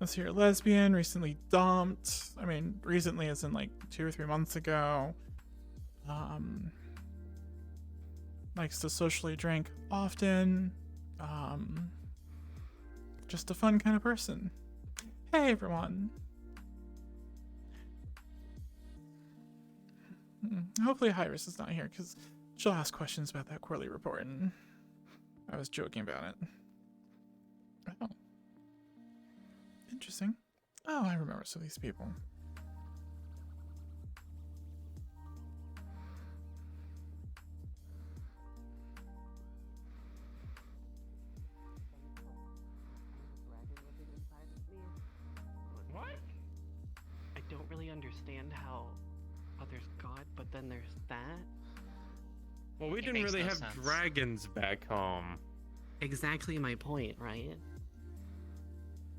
let's see, lesbian, recently dumped. I mean, recently as in like 2 or 3 months ago. Likes to socially drink often. Just a fun kind of person. Hey everyone. Hopefully Iris is not here because she'll ask questions about that quarterly report, and I was joking about it. Oh. Interesting. Oh, I remember some of these people. What? I don't really understand how there's God, but then there's that. Well, we didn't really have dragons back home. Exactly my point, right?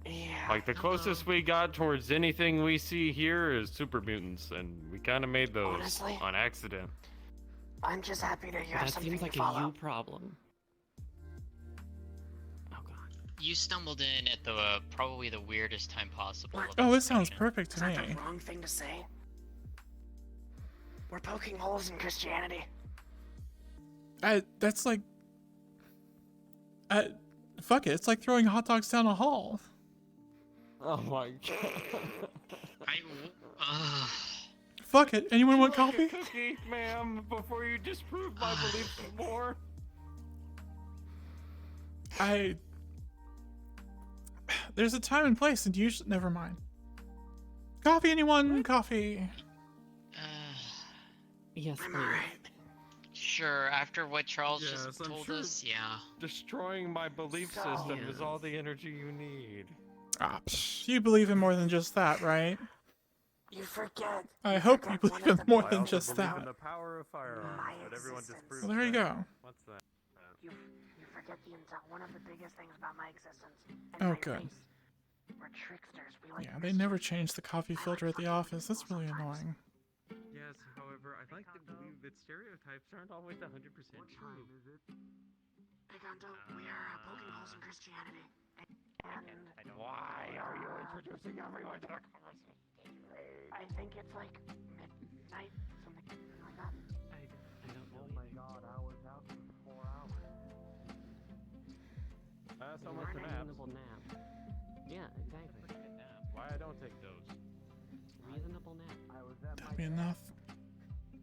Yeah. Like, the closest we got towards anything we see here is super mutants, and we kind of made those Honestly, on accident. I'm just happy that you have That something seems like to follow. a you problem. Oh god. You stumbled in at the probably the weirdest time possible. What? Oh, this sounds perfect Is to that me. the wrong thing to say? We're poking holes in Christianity. That's like... fuck it, it's like throwing hot dogs down a hall. Oh my god. Fuck it, anyone want coffee? Cookie, ma'am, before you disprove my beliefs more. There's a time and place, and you should... Never mind. Coffee, anyone? Coffee. Yes, I'm please. alright. Sure, after what Charles Yes, just I'm told sure. us, yeah. Destroying my belief So- system is all the energy you need. Ah, psh, you believe in more than just that, right? You forget. I hope you forget believe one of in the more big- than I also just believe that. in the power of firearms, My but everyone existence. disproves Well, there you that. go. What's that? You forget one of the biggest things about my existence. And Oh, my good. race. We're tricksters. We like Yeah, they never changed the coffee filter at the office. That's really annoying. Yes, however, I'd like to believe that stereotypes aren't always 100% true. Hey, Gonto, we are poking holes in Christianity. And Why are you introducing everyone to the conversation? I think it's like midnight, something like that. I don't know. Oh my god, I was out for 4 hours. That's You're almost on an a app. reasonable nap. Yeah, exactly. Why I don't take those? Reasonable nap. I was at That'd my be enough.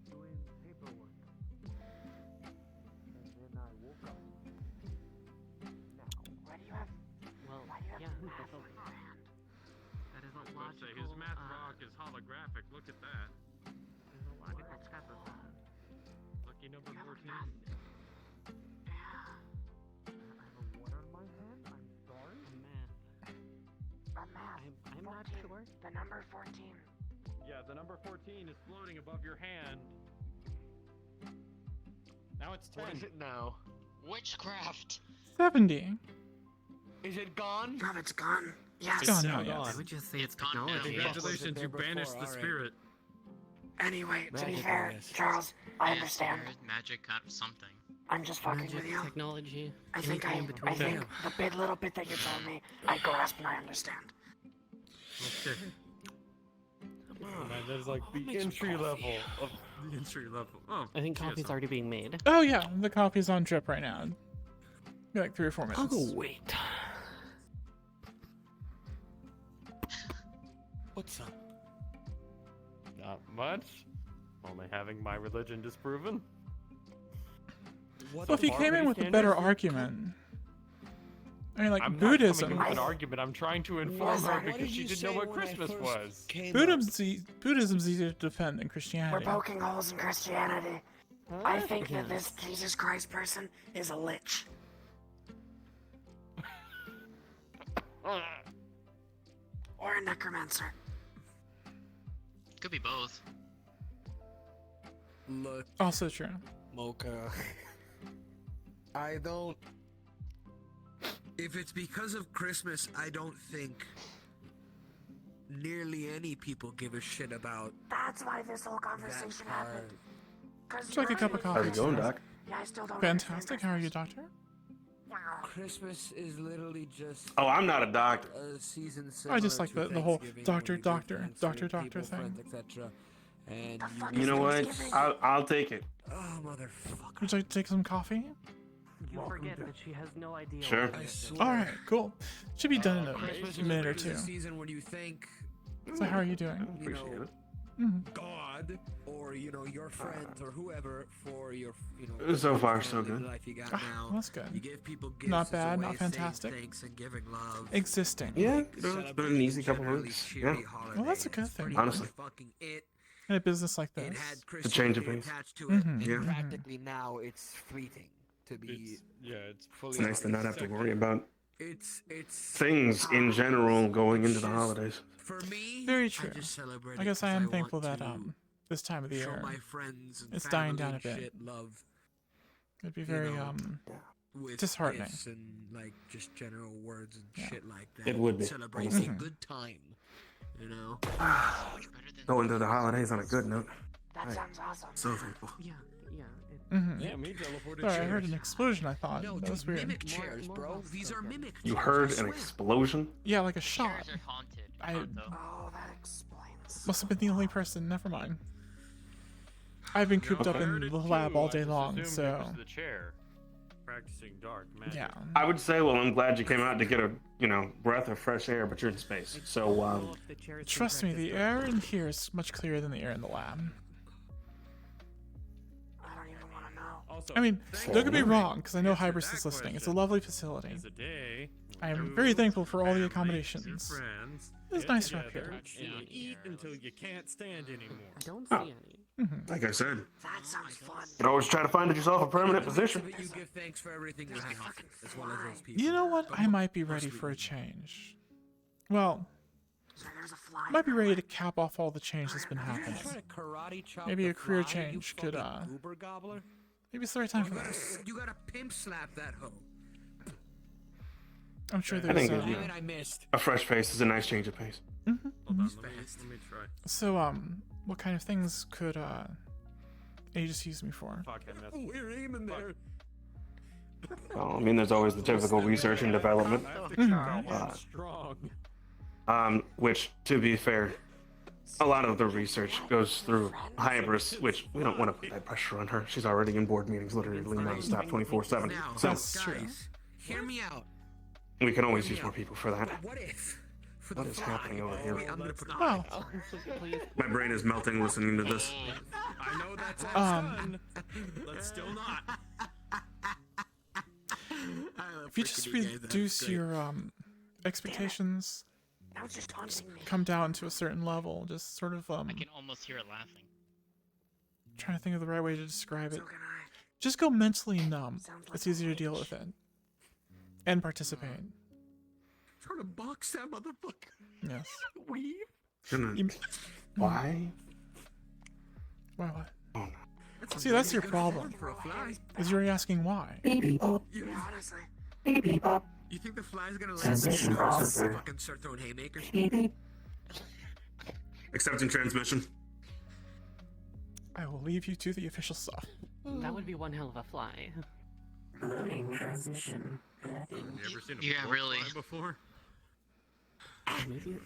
doing paperwork. And then I woke up. Now, Why do you have Well, Why do you have yeah, math that's a, on your hand? that is a Let's logical. say his math rock is holographic. Look at that. There's a logical step of that. Lucky number You have a 14. math. Yeah. I have a what on my hand? I'm sorry? Math. A math. I'm not 14. sure. The number 14. Yeah, the number 14 is floating above your hand. Now it's 10. What is it now? Witchcraft! 70. Is it gone? No, it's gone. Yes. It's gone now, now, gone. yes. I would just say it's It's gone now, technology. yeah. Congratulations, you banished the spirit. Anyway, to be Magic, fair, yes. Charles, I Yes, understand. spirit, magic, something. I'm just fucking Magic, with you. technology. I think anything in between. I think the little bit that you told me, I grasp and I understand. Okay. There's like I'll the make some entry level coffee. of the entry level. Oh, I think she has coffee's some. already being made. Oh yeah, the coffee's on drip right now. Be like 3 or 4 minutes. I'll go wait. What's up? Not much. Only having my religion disproven. What Well, if you came in with a better argument. I mean, like I'm Buddhism. not coming in with an argument. I'm trying to inform What her did because she didn't know what Christmas was. Buddhism's easier to defend than We're Christianity. poking holes in Christianity. I think that this Jesus Christ person is a lich. Or a necromancer. Could be both. Look, Also true. Mocha. I don't. If it's because of Christmas, I don't think nearly any people give a shit about That's why this whole that conversation happened. part. 'Cause Would you like a you're cup of really coffee? How's it going, Doc? Yeah, I still don't Fantastic. How are you, understand Doctor? Christmas. Christmas is literally just Oh, I'm not a doctor. a season I just similar like to the whole Thanksgiving doctor, when you give doctor, thanks to doctor, your doctor people, thing. friends, etc. And The fuck you You know what? Thanksgiving. I'll take it. oh motherfucker. Would you like to take some coffee? You forget that she has no idea. Sure. what I it is. swear. All right, cool. Should be done in Christmas a is minute or the two. season when you thank So how are you doing? you Appreciate know, it. God or your friends or whoever for your So far, family, so the good. life you got Ah, now. that's good. You give people gifts. Not as a bad, way not of saying fantastic. Thanks and giving love. Existing. Yeah, it's been an easy couple Generally weeks. cheery Yeah. holiday. Well, that's a good It's thing. pretty Honestly. much fucking it. In a business like It this. had a change of Christianity pace. attached to it, Mhm, and Yeah. mhm. practically now it's fleeting to be It's fully. It's nice to not have to worry about It's things in general going into the holidays. for me. Very true. I just celebrate I it guess 'cause I am want thankful that to this time of the show year my friends and it's dying family down a and bit. shit love it'd be you very know, with disheartening. gifts and like just general words and Yeah. shit like that. It would be, Celebrate honestly. a good time, you know. Much better than Go into the holidays on a good note. That sounds awesome. So thankful. Yeah. Mm-hmm. me teleported Sorry, I heard an explosion. I thought No, that was dude, weird. mimic chairs, More bro. of us These don't are get it. mimic. You chairs, heard I an swear. explosion? Yeah, like a shot. Chairs are haunted. I- Not though. Oh, that explains. Must have been the only person. Never mind. I've been cooped up in the lab all day long, so the chair, practicing dark magic. yeah. I would say, well, I'm glad you came out to get a, breath of fresh air, but you're in space. So, Well, if the chairs can Trust me, the practice air in here is much clearer than the air in the lab. I don't even want to know. Also, I mean, don't get me wrong, because I know Answer Hybris that is listening. It's a question. lovely facility. it's a day. I am you, very thankful for all the family, accommodations. Your friends, It's get nice to have together here. and eat until you can't stand anymore. I don't see any. like I said, That sounds fun. you always try to find yourself a permanent position. But you give thanks for everything you have, as well as those people. You know what? But I might be ready mostly for a you. change. Well, So there's a fly. might be ready to cap off all the change that's been happening. Try to karate chop Maybe the a career fly, you change could, fucking goober gobbler. Maybe it's the right time You for gotta, this. you gotta pimp slap that hoe. I'm sure I there's. think Damn Yeah. it, I missed. A fresh face is a nice change of pace. Hold on, let me try. So, what kind of things could Aegis use me for? Fuck, I messed. We're aiming there. Well, I mean, there's always the typical research and development, I have to Mhm. keep our Uh, hands strong. which, to be fair, a lot of the research goes through Hybris, which we don't want to put that pressure on her. She's already in board meetings literally nonstop 24/7. Now, So That's true. guys, hear me out. we can always use more people for that. What if, for What the is fly, happening over here? I'm gonna put Well, Please. My brain is melting listening to this. I know that's all Um, fun, but still not. if you just reduce your expectations, Now it's just taunting me. come down to a certain level, just sort of I can almost hear it laughing. trying to think of the right way to describe it. So can I? Just go mentally numb. Sounds like It's easier to deal rage. with it. And participate. Trying to box that motherfucker. Yes. Weave. You- Why? Why what? Oh, no. See, that's your problem. For a fly. Is you're asking why. You, Honestly. you think the fly's gonna let us fucking start throwing haymakers? Accepting transmission. I will leave you to the official stuff. That would be one hell of a fly. Loading transmission. You ever seen a Yeah, blowfly really. before?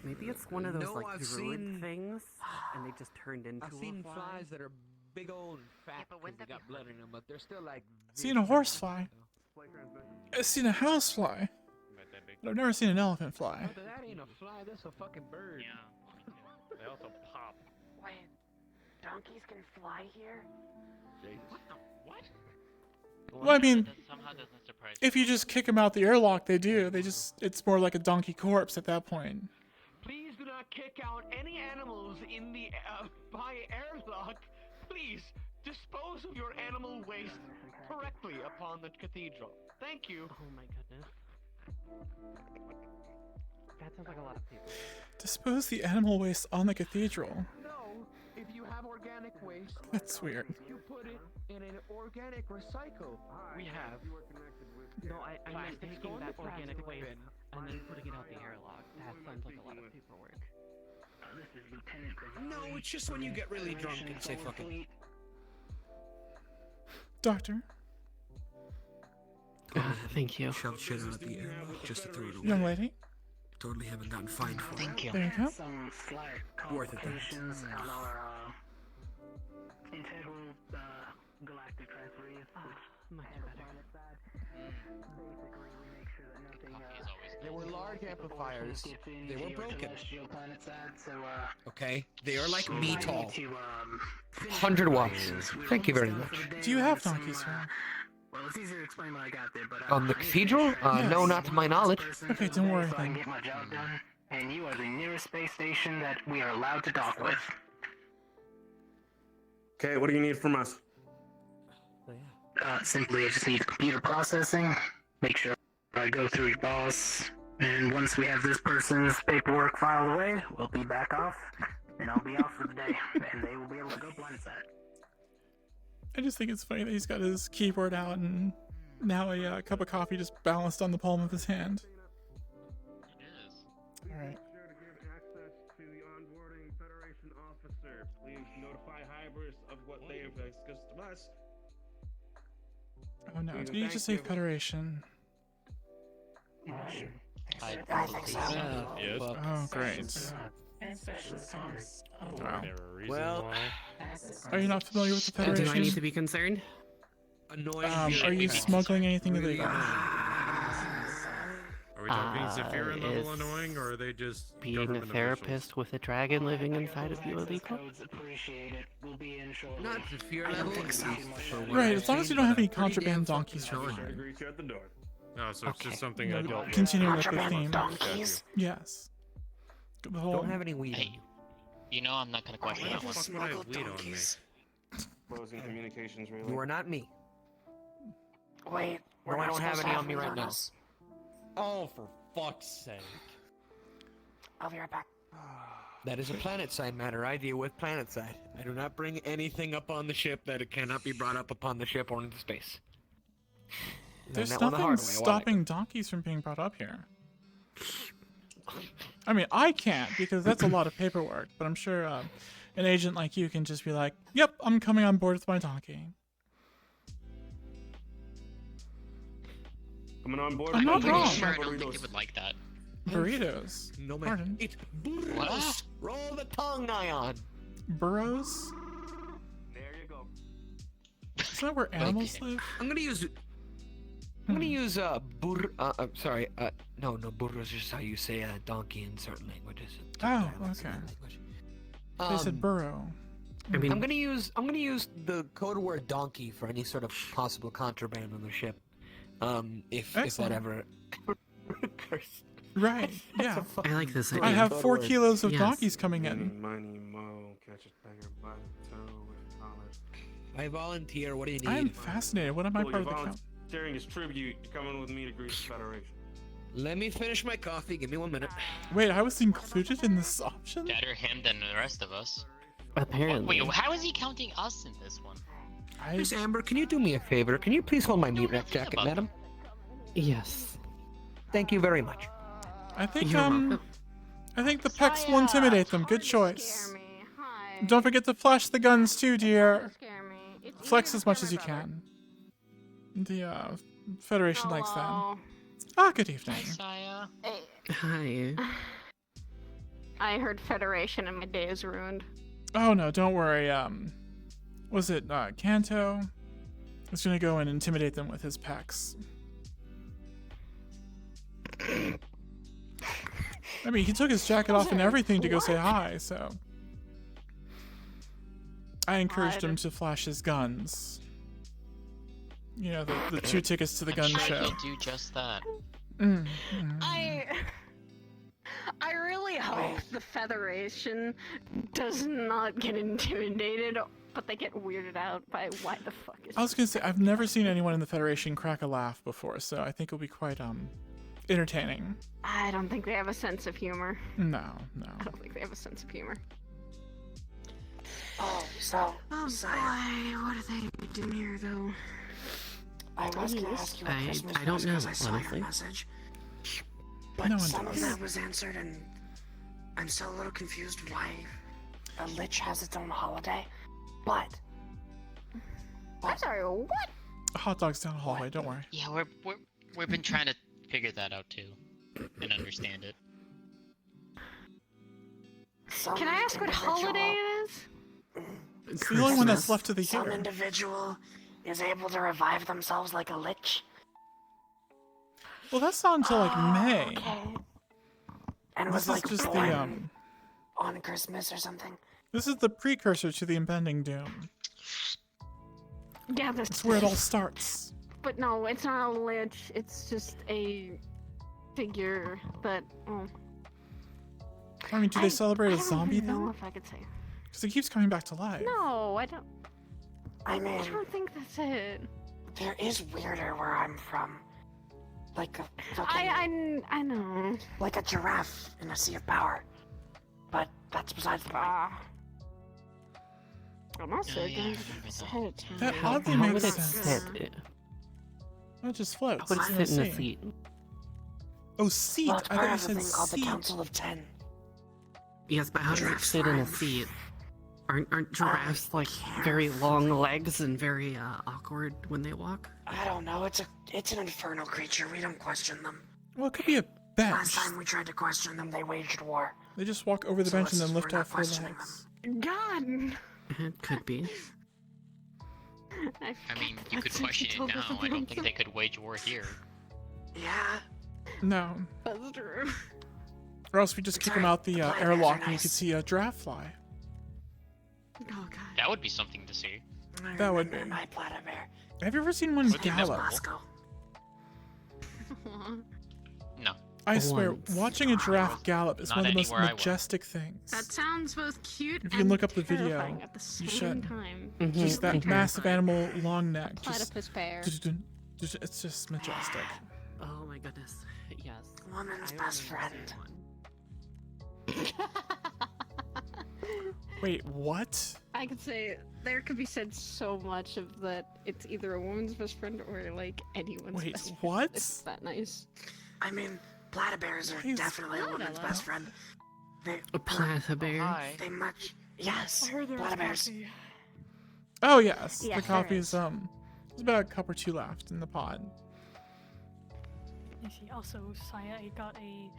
Maybe it's one of those No, like I've druid seen- things, and they just turned into I've a seen fly. flies that are big old and fat but because wouldn't they that got be blood in them, but they're still like. Seen a horsefly. I've seen a housefly. But I've never seen an elephant fly. But that ain't a fly, that's a fucking bird. Yeah. They also pop. Wait. Donkeys can fly here? What the what? Well, I mean, That somehow doesn't surprise if you just kick them out the airlock, they do. It's more like a donkey corpse at that point. Please do not kick out any animals in the by airlock. Please dispose of your animal waste correctly upon the cathedral. Thank you. Oh my goodness. That sounds like a lot of people. Dispose the animal waste on the cathedral. No, if you have organic waste, That's weird. you put it in an organic recycle. We have. No, I meant taking that organic waste and then putting it out the airlock. That sounds like a lot of paperwork. No, it's just when you get really drunk and say fucking. Doctor, Thank you. Shoved shit out the air just to throw it away. Young lady, Totally haven't gotten fined for it. Thank you. there you go. Some slight Worth it, though. complications on our integral galactic transferees. Much Basically, we make sure that nothing. Coffee is always There were large amplifiers. They were broken. So, Okay, they are like me tall. 100 watts. Thank you very much. Do you have donkeys here? Well, it's easier to explain what I got there, but On the cathedral? No, not to my knowledge. Okay, don't worry So I can then. get my job done, and you are the nearest space station that we are allowed to dock with. Okay, what do you need from us? Simply, I just need computer processing. Make sure I go through your boss, and once we have this person's paperwork filed away, we'll be back off, and I'll be off for the day, and they will be able to go blindside. I just think it's funny that he's got his keyboard out and now a cup of coffee just balanced on the palm of his hand. It is. All right. Sure to give access to the onboarding Federation officer. Please notify Hybris of what they have discussed to us. Oh no, Thank did you just say you. Federation? I think so. Yes. Oh, great. Wow. There a reason Well, why? Are you not familiar with the do I need Federation? to be concerned? Annoying. Are you smuggling anything illegal? Are we talking Zephyrin level is annoying, or are they just Being a government therapist with a dragon living inside of you illegal? Codes appreciate it. We'll be in shortly. Not the fear level. Right, as long as you don't have any contraband donkeys, you're Sure, fine. agree to at the door. No, so it's Okay. just something I dealt with. Continuing with the Contraband theme. donkeys? Yes. The whole. Don't have any weed. Hey, you know I'm not gonna question that one. Fuck would I have weed on me? Closing communications, really. You are not me. Wait, No, I don't have any on me right now. us. Oh, for fuck's sake. I'll be right back. That is a planet side matter. I deal with planet side. I do not bring anything up on the ship that it cannot be brought up upon the ship or into space. There's Learned that one the nothing hard way a while stopping donkeys from being brought up here. I mean, I can't because that's a lot of paperwork, but I'm sure an agent like you can just be like, yep, I'm coming on board with my donkey. Coming on board. I'm not Pretty wrong. sure I don't think it would like that. Burritos. No man. Pardon? It's burros. What? Roll the tongue, Ion. Burrows? There you go. Isn't that where animals live? I'm gonna use sorry, no, burros is just how you say a donkey in certain languages. Oh, Dialects of okay. that language. They said Um, burrow. I mean, I'm gonna use the code word donkey for any sort of possible contraband on the ship. If that Excellent. ever occurs. Right, yeah. I like this I idea. have Code 4 word. kilos of Yes. donkeys coming Money, in. money, mo, catch a beggar by the toe with dollars. I volunteer. What do you need? I am fascinated. What am I Cool, part you're of the count? volunteering as tribute. You're coming with me to Greece Federation. Let me finish my coffee. Give me 1 minute. Wait, I was included in this option? Better him than the rest of us. Apparently. Wait, how is he counting us in this one? Miss Amber, can you do me a favor? Can you please hold my meat rack jacket, about it. madam? Yes. Thank you very much. I think You're welcome. I think the pecs will intimidate them. Good choice. Scare me. Hi. Don't forget to flash the guns too, dear. Scare me. It's Flex you, as much scare as my you brother. can. The Federation likes that. Hello. Ah, good evening. Saya? Hey, Hi. I heard Federation and my day is ruined. Oh no, don't worry. Was it Kanto? Was gonna go and intimidate them with his pecs. I mean, he took his jacket off and everything to go say hi, so I encouraged him to flash his guns. You know, the 2 tickets to the gun I'm sure show. he'll do just that. I really hope the Federation does not get intimidated, but they get weirded out by why the fuck is I was gonna say, I've never seen anyone in the Federation crack a laugh before, so I think it'll be quite entertaining. I don't think they have a sense of humor. No. I don't think they have a sense of humor. Oh, so. Oh boy, what are they doing here though? I was gonna ask you what I Christmas don't was know, 'cause I saw honestly. your message. But No one some of does. that was answered, and I'm still a little confused why a lich has its own holiday. But I'm sorry, what? Hot dog's down the hallway. Don't worry. Yeah, we've been trying to figure that out too, and understand it. Can I ask what holiday it is? It's the only one that's left of the Some year. individual is able to revive themselves like a lich. Well, that's not until like May. Okay. And This was is like just born the on Christmas or something. This is the precursor to the impending doom. Yeah, It's where it all starts. But no, it's not a lich. It's just a figure that. I mean, do they celebrate a zombie I don't know then? if I could say. Because it keeps coming back to life. No, I don't. I mean, I don't think that's it. there is weirder where I'm from. Like a fucking, I know. like a giraffe in a sea of power. But that's besides the point. I'm also yeah, I going remember to that. ahead of time. That How oddly would makes it sense. sit? Oh, it just floats. How would it It's sit in sea. a seat? Oh, seat. Well, it's I part thought you of the said thing called the seat. Council of Ten. Yes, but how does it Giraffes sit in a fine. seat? Aren't giraffes like very long legs and very awkward when they walk? I don't know. It's an infernal creature. We don't question them. Well, it could be a bench. Last time we tried to question them, they waged war. They just walk over the So bench and then we're lift not off their questioning legs. God. It could be. I mean, you could question it now. I don't think they could wage war here. Yeah. No. That's true. Or else we just kick them out the Fly airlock bears are and you could nice. see a giraffe fly. Oh God. That would be something to see. I That would remember be. my platter bear. Have you ever seen one Would be gallop? Moscow. No. I swear, Once. watching a giraffe gallop is Not one of the most anywhere I was. majestic things. That sounds both cute If you and look up the video, terrifying at the you same should. time. Just that massive animal, long neck. Just, Platypus bear. it's just majestic. Oh my goodness. Yes. Woman's I best remember friend. seeing one. Wait, what? I could say there could be said so much of that. It's either a woman's best friend or like anyone's Wait, best friend. what? It's that nice. I mean, platter bears are Please. definitely a woman's best friend. They A platybear. Hi. they much yes. Platter bears. Oh yes, Yes, the there coffee is. is there's about a cup or two left in the pod. You see, also, Saya, I got a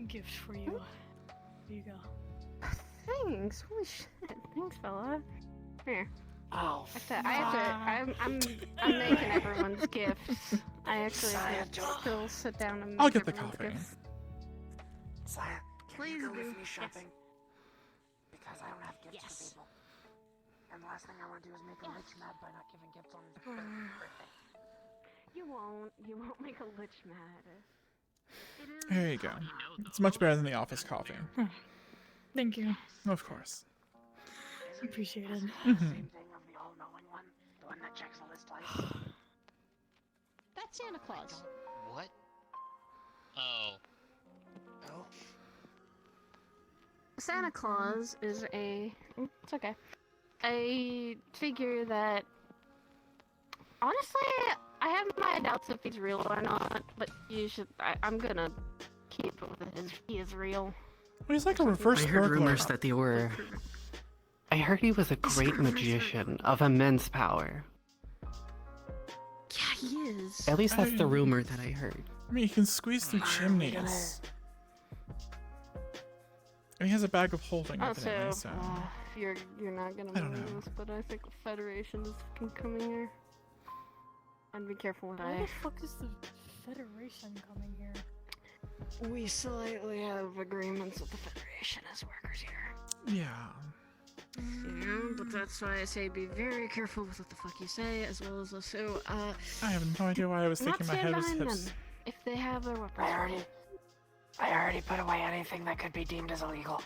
gift for you. Here you go. Thanks. Holy shit. Thanks, fella. Here. Oh, I'm making everyone's gifts. I actually have to Saya, still sit down and make I'll get the everyone's coffee. gifts. Saya, can Please you go do. with me shopping? Yes. Because I don't have gifts Yes. for people. And the last thing I want to do is make a lich mad by not giving gifts on his birthday. You won't make a lich mad. It is. There you go. It's much better than the office coffee. Thank you. Of course. Appreciate it. Mhm. Same thing of the all-knowing one, the one that checks the list twice. That's Santa Claus. What? Oh. Oh, Santa Claus is it's okay. A figure that honestly I have my doubts if he's real or not, but I'm gonna keep it with it. He is real. Well, he's like a reverse I heard burglar. rumors that they were. I heard he was a great magician of immense power. Yeah, he is. At least that's the I- rumor that I heard. I mean, he can squeeze through chimneys. And he has a bag of holding Also, evidently, so... you're not gonna I don't believe know. this, but I think the Federation is fucking coming here. And be careful what Why the fuck is the Federation coming here? We slightly have agreements with the Federation as workers here. Yeah. Yeah, but that's why I say be very careful with what the fuck you say, as well as also, I have no idea why I was not thinking my stand head was behind hips. them if they have their weapons. I already put away anything that could be deemed as illegal.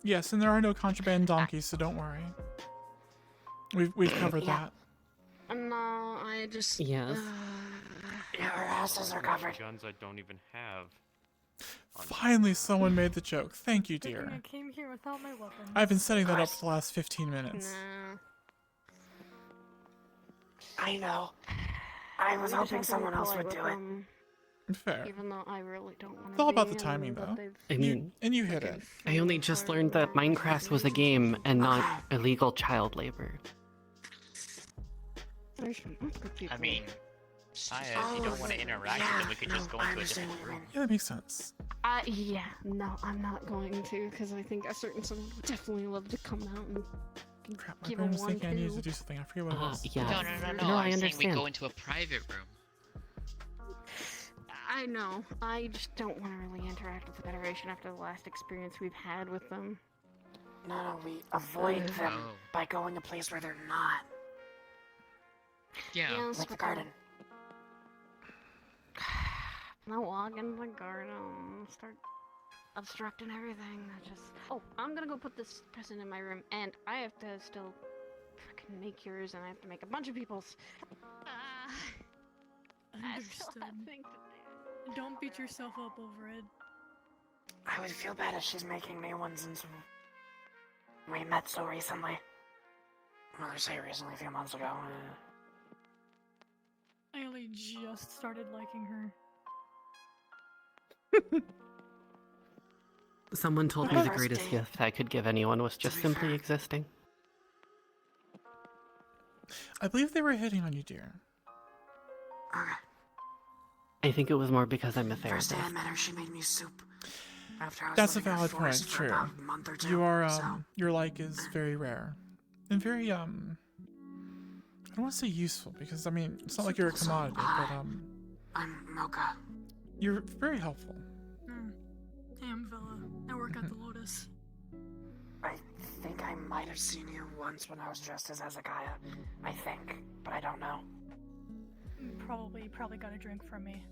Yes, and there are no contraband donkeys, so don't worry. We've covered Yeah. that. No, I just... Yes. Yeah, our asses are covered. Guns I don't even have. Finally, someone made the joke. Thank you, Good thing I dear. came here without my weapons. I've been setting that up for the last 15 minutes. Nah. I know. I was We just hoping have to be someone else polite would with do it. them, Fair. even though I really don't want to. It's all about the timing, though. I mean, And you hit it. I only just learned that Minecraft was a game and not illegal child labor. Federation. That's good people. I mean, Saya, if you don't want to interact with them, we could just go into a different room. Yeah, that makes sense. Yeah, no, I'm not going to, because I think a certain someone would definitely love to come out and Crap, my give brain a was one thinking I needed to too. do something. I forget what it was. Yeah. No, I I'm saying we understand. go into a private room. I know. I just don't want to really interact with the Federation after the last experience we've had with them. No, we avoid them Oh. by going a place where they're not. Yeah. Yes, Like the but garden. I'll walk into the garden, start obstructing everything. Oh, I'm gonna go put this present in my room, and I have to still freaking make yours, and I have to make a bunch of people's. I still Understood. have things to do. Don't beat yourself up over it. I would feel bad if she's making new ones since we met so recently. Well, I say recently, a few months ago. I only just started liking her. Someone told me the greatest gift I could give anyone was just simply existing. I believe they were hitting on you, dear. I think it was more because I'm a First therapist. day I met her, she made me soup. After I was That's a living in valid forest point, for true. about a month or two, You are, so your like is very rare. And very, I don't want to say useful, because, I mean, it's not like you're a commodity, but, I'm Mocha. you're very helpful. Hey, I'm Vela. I work at the Lotus. I think I might have seen you once when I was dressed as Hezekiah. I think, but I don't know. Probably got a drink from me.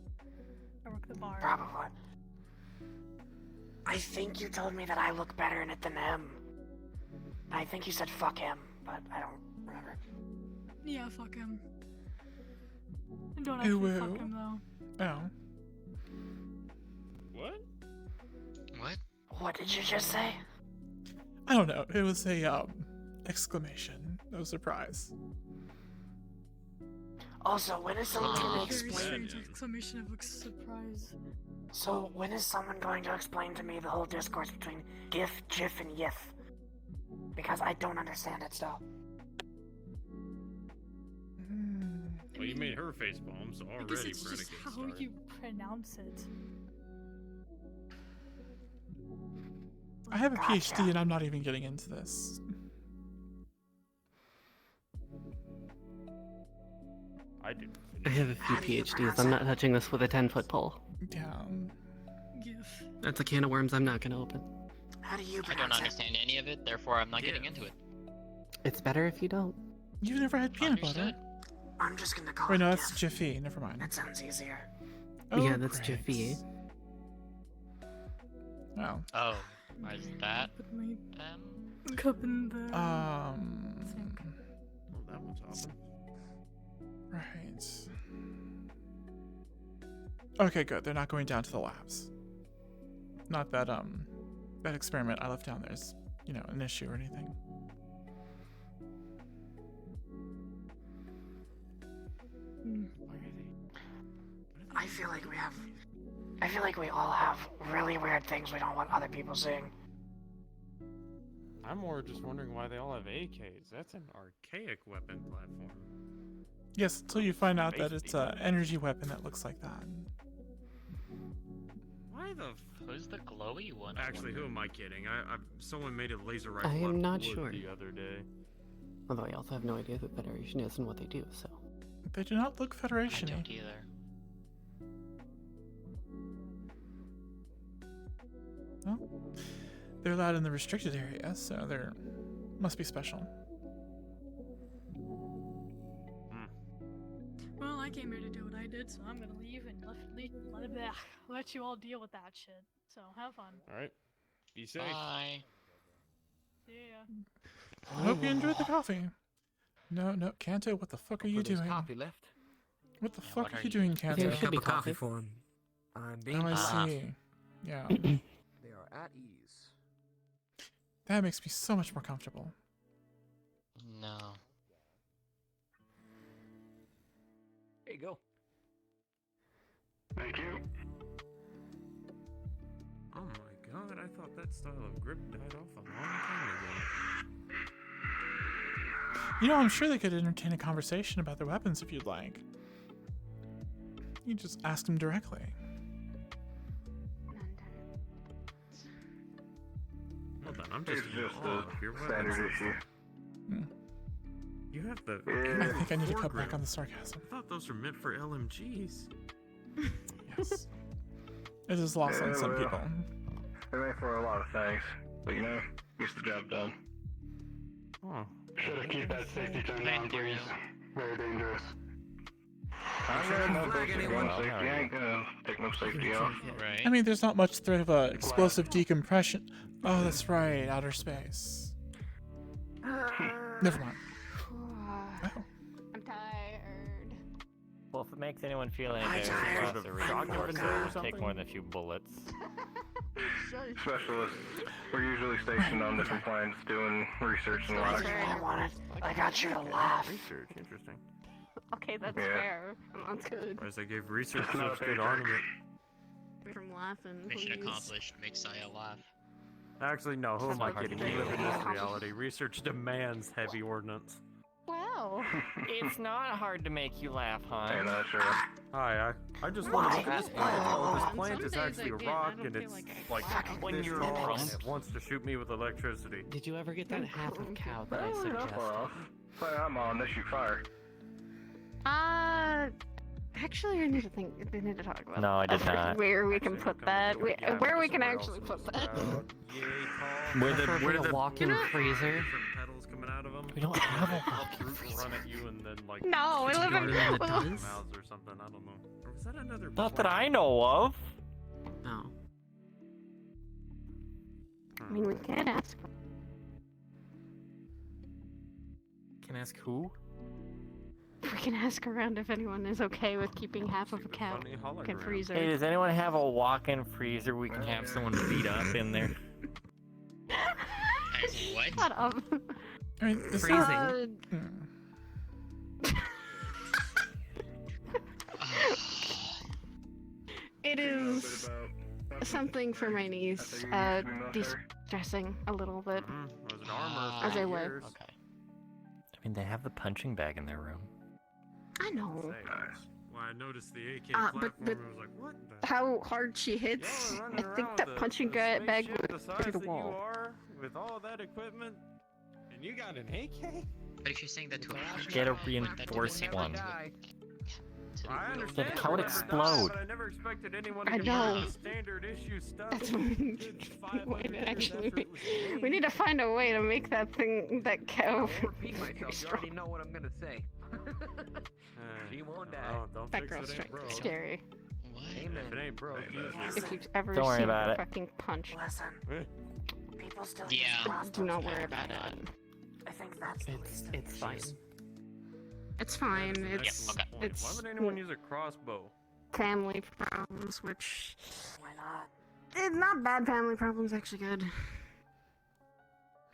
I work the bar. Probably. I think you told me that I look better in it than him. I think you said fuck him, but I don't remember. Yeah, fuck him. Don't actually fuck him though. Oh. What? What? What did you just say? I don't know. It was a, exclamation. No surprise. Also, when is someone going to Very explain? strange exclamation of surprise. So, when is someone going to explain to me the whole discourse between GIF, GIF, and YIF? Because I don't understand it still. Well, you made her face palm, so I guess already it's we're in a just good how start. you pronounce it. I have a PhD and I'm not even getting into this. I do. I have a few PhDs. I'm not touching this with a 10-foot pole. Down. GIF. That's a can of worms I'm not gonna open. How do you I pronounce don't it? understand any of it, therefore I'm not getting into it. It's better if you don't. You've never had peanut Understood. butter? I'm just gonna call Wait, it no, that's GIF. Jiffy. Never mind. That sounds easier. Oh, Yeah, that's great. Jiffy. Oh. Oh, is that Put my them? cup in the Um. sink. Well, that one's awesome. Right. Okay, good. They're not going down to the labs. Not that, that experiment I left down there is, you know, an issue or anything. I feel like we all have really weird things we don't want other people seeing. I'm more just wondering why they all have AKs. That's an archaic weapon platform. Yes, until you find out that it's an energy weapon that looks like that. Why the? Who's the glowy one? Actually, who am I kidding? Someone made a laser rifle. I am out of not wood sure. The other day. Although I also have no idea who the Federation is and what they do, so. They do not look I Federation-y. don't either. Well, they're allowed in the restricted area, so they're must be special. Well, I came here to do what I did, so I'm gonna leave and let you all deal with that shit. So have fun. All right. Be safe. Bye. See ya. I hope you enjoyed the coffee. No, Kanto, what the fuck are you There's doing? coffee left. What the Yeah, fuck what are are you you doing, There Kanto? should be Cup of coffee coffee. for him. I'm being Oh, I Ah. see. Yeah, They are at ease. that makes me so much more comfortable. No. There you go. Thank you. Oh my god! I thought that style of grip died off a long time ago. You know, I'm sure they could entertain a conversation about their weapons if you'd like. You just ask them directly. Hold on, I'm just It's in just awe a of your standard weapons. issue. You have the. I think I need to cut back on the sarcasm. I thought those were meant for LMGs. Yes. It is lost on some well, people. They're made for a lot of things, but you know, gets the job done. Oh. Should've keep that safety turned on, please. Very dangerous. Shouldn't I know flag anyone. safety ain't gonna take no safety off. Right. I mean, there's not much threat of explosive decompression. Oh, that's right, outer space. Never mind. Oh. I'm tired. Well, if it makes anyone feel any better, tired. the Shock resource inventory or will take something? more than a few bullets. Specialists, we're usually stationed on different planets doing research and like. I got you to laugh. Research, interesting. Okay, that's Yeah. fair. That's good. Whereas they gave research It's not such a good paycheck. armament. From laughing, Mission please. accomplished. Make Saya laugh. Actually, no. Who am I kidding? We live in this Yeah. reality. Research demands heavy ordnance. Wow. It's not hard to make you laugh, huh? Ain't that sure? Hi, I just want to look at this plant. Oh, this On plant some is days actually a I get- I rock, don't and feel it's like like When this you're tall, and drunk. it wants to shoot me with electricity. Did you ever get that half of cow that I Oh, not suggested? far off. Play I'm on this, you fire. Actually, I need to think. We need to talk about. No, I did not. Where we can Actually, put no, that. come on, yeah, Where we can somewhere actually else put in that. this crowd. Yay, tall. Preferably a walk-in freezer. Different petals coming out of them. We don't have a walk-in freezer. Run at you and then like. No, we live in. garden that well, does? Mouths or something. I don't know. Or was that another? Not that I know of. No. I mean, we can ask. Can I ask who? We can ask around if anyone is okay with keeping half of a cow Funny in hologram. freezer. Hey, does anyone have a walk-in freezer we can have someone beat up in there? What? Shut up. I mean, this Freezing. It is something for my niece. De-stressing a little bit. Was it armor? As for I would. years? Okay. I mean, they have the punching bag in their room. I know. Say, well, I noticed the AK but- platform but- and was like, what the? How hard she hits. Y'all are I running think around that with a- punching a bag spaceship would the through size the that you wall. are, with all that equipment, and you got an AK? But if you're saying that to a Get a that would reinforced be one. I understand. how it never explode. Die, but I never expected anyone I to know. convert the standard issue stuff. That's into what we good need. 500 years Actually, after it was made. we need to find a way to make that thing, that cow. I won't repeat myself. You already know what I'm gonna say. She won't die. Oh, don't That fix girl's it, ain't straight. broke. Scary. What? Amen. If it ain't broke, use it. If you've ever Don't worry seen about a it. fucking punch, Listen, Eh. people still Yeah. use crossbows. do not worry about it. I think that's the least of It's the fine. issues. It's fine. That's an It's excellent point. it's Why would anyone use a crossbow? family problems, which Why not? not bad family problems. Actually, good.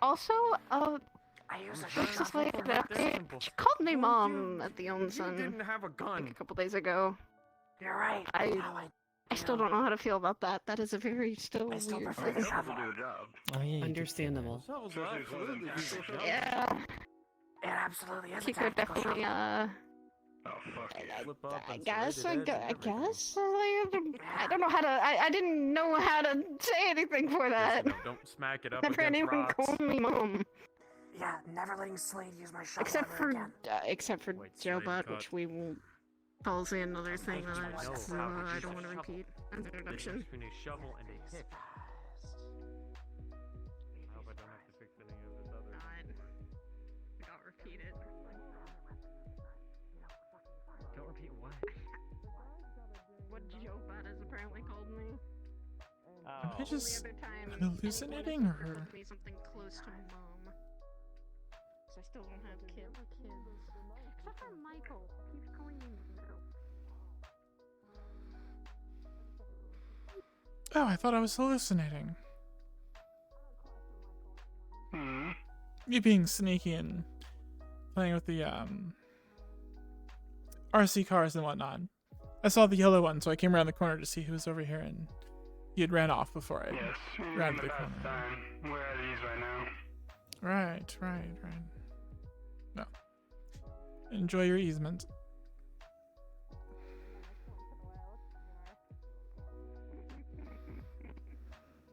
Also, I use a It's just shovel like for that. simple. She called me Well, mom at the You onsen didn't have a like gun. a couple days ago. You're right. I- Now I still don't know how to feel about that. That is a very still I still weird prefer thing. the shovel. do the job. Oh yeah. you Understandable. Shovels will absolutely do the job. Yeah, It absolutely is a she could tactical definitely. shovel. Oh, fuck yeah. Flip up I and guess. serrated edge and everything. I don't know how to. I didn't know how to say anything for that. Listen, don't smack it up Never against anyone rocks. called me mom, Yeah, never letting Slade use my shovel except ever for again. Wait, Joe Slade Butt, cut. which we will policy another thing that I know just how to I use don't a want to shovel. repeat in the Difference introduction. between a shovel and a pick. I hope I don't have to fix any of this other. Don't repeat it. Don't repeat what? What Joe Butt has apparently called me. Am I Oh. just Only other time hallucinating, anyone or- called me something close to mom. 'Cause I still don't have kids. Except for Michael. He keeps calling me Michael. Oh, I thought I was hallucinating. Hmm. You being sneaky and playing with the RC cars and whatnot. I saw the yellow one, so I came around the corner to see who was over here, and he had ran off before I Yes. rounded the About corner. time. We're at ease right now. Right. No. Enjoy your easement.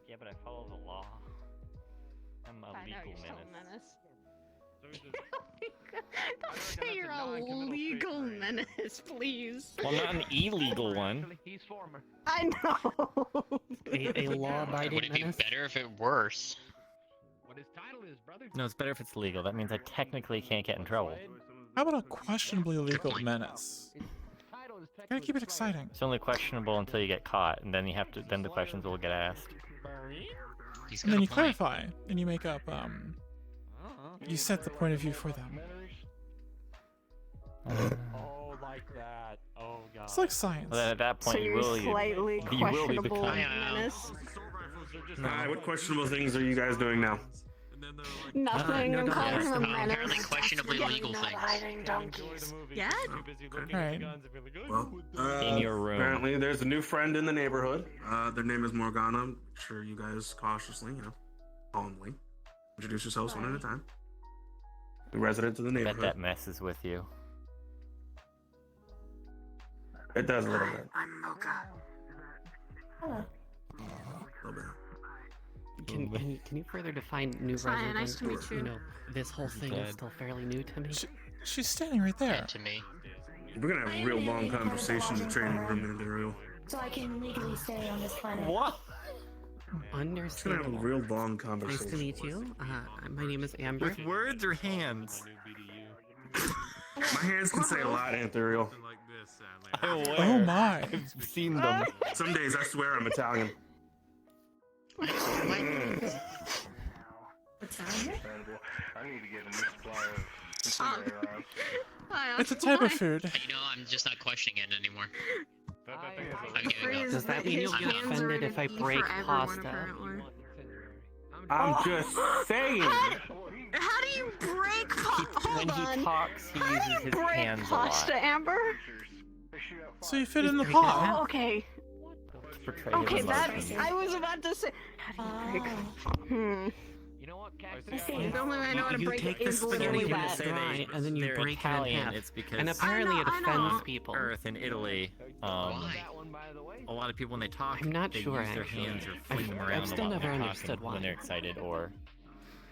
Yeah, but I follow the law. I'm a I know, legal you're still menace. a menace. Don't say you're a legal menace, please. Well, not an illegal one. He's former. I know. A law-abiding Would it be menace. better if it worse? What his title is, brother? No, it's better if it's legal. That means I technically can't get in trouble. How about a questionably legal menace? Gotta keep it exciting. It's only questionable until you get caught, and then you have to. Then the questions will get asked. And then you clarify, and you make up, you set the point of view for them. Oh, like that. Oh god. It's like science. Well, then at that point, So you you're will. slightly You will be questionable becoming. menace. Alright, what questionable things are you guys doing now? Nothing. I'm calling him a menace. Apparently questionably legal things. Hiding donkeys. Yeah? Alright. Well, In your room. Apparently, there's a new friend in the neighborhood. Their name is Morgana. I'm sure you guys cautiously, calmly, introduce yourselves one at a time. The resident of the I bet neighborhood. that messes with you. It does a little bit. I'm Mocha. A little bit. Can you further define new Hi, resident? nice to meet you. This whole thing is still fairly new to me. She's standing right there. And to me. We're gonna have a real long conversation in the training room, Imperial. So I can legally stay on this planet. What? We're gonna have a Understandable. real long Nice conversation. to meet you. My name is Amber. With words or hands? My hands can say a lot, Imperial. I'm aware. Oh my. I've seen them. Some days I swear I'm Italian. I need to get a new supply of Stop. It's a type of food. You know, I'm just not questioning it anymore. I'm giving Phrase up. Does that mean you'll his get hands are offended if I gonna be break for everyone, pasta? apparently. I'm just saying. How do you break pasta? When Hold he on. talks, he How do uses you his break hands a pasta, lot. Amber? So you fit in the Break pot. Oh, okay. Portray Okay, his that emotions. I was about to say. How do you break? You know what, The only way I know how to You break take it the is spaghetti literally when that. it's dry, and then you They're break Italian. it in half. It's because And apparently it I know. offends people. Earth in Italy, Why? a lot of people when they talk, I'm not they sure, use their actually. hands or fling them around still a lot never when they're understood talking, why. when they're excited or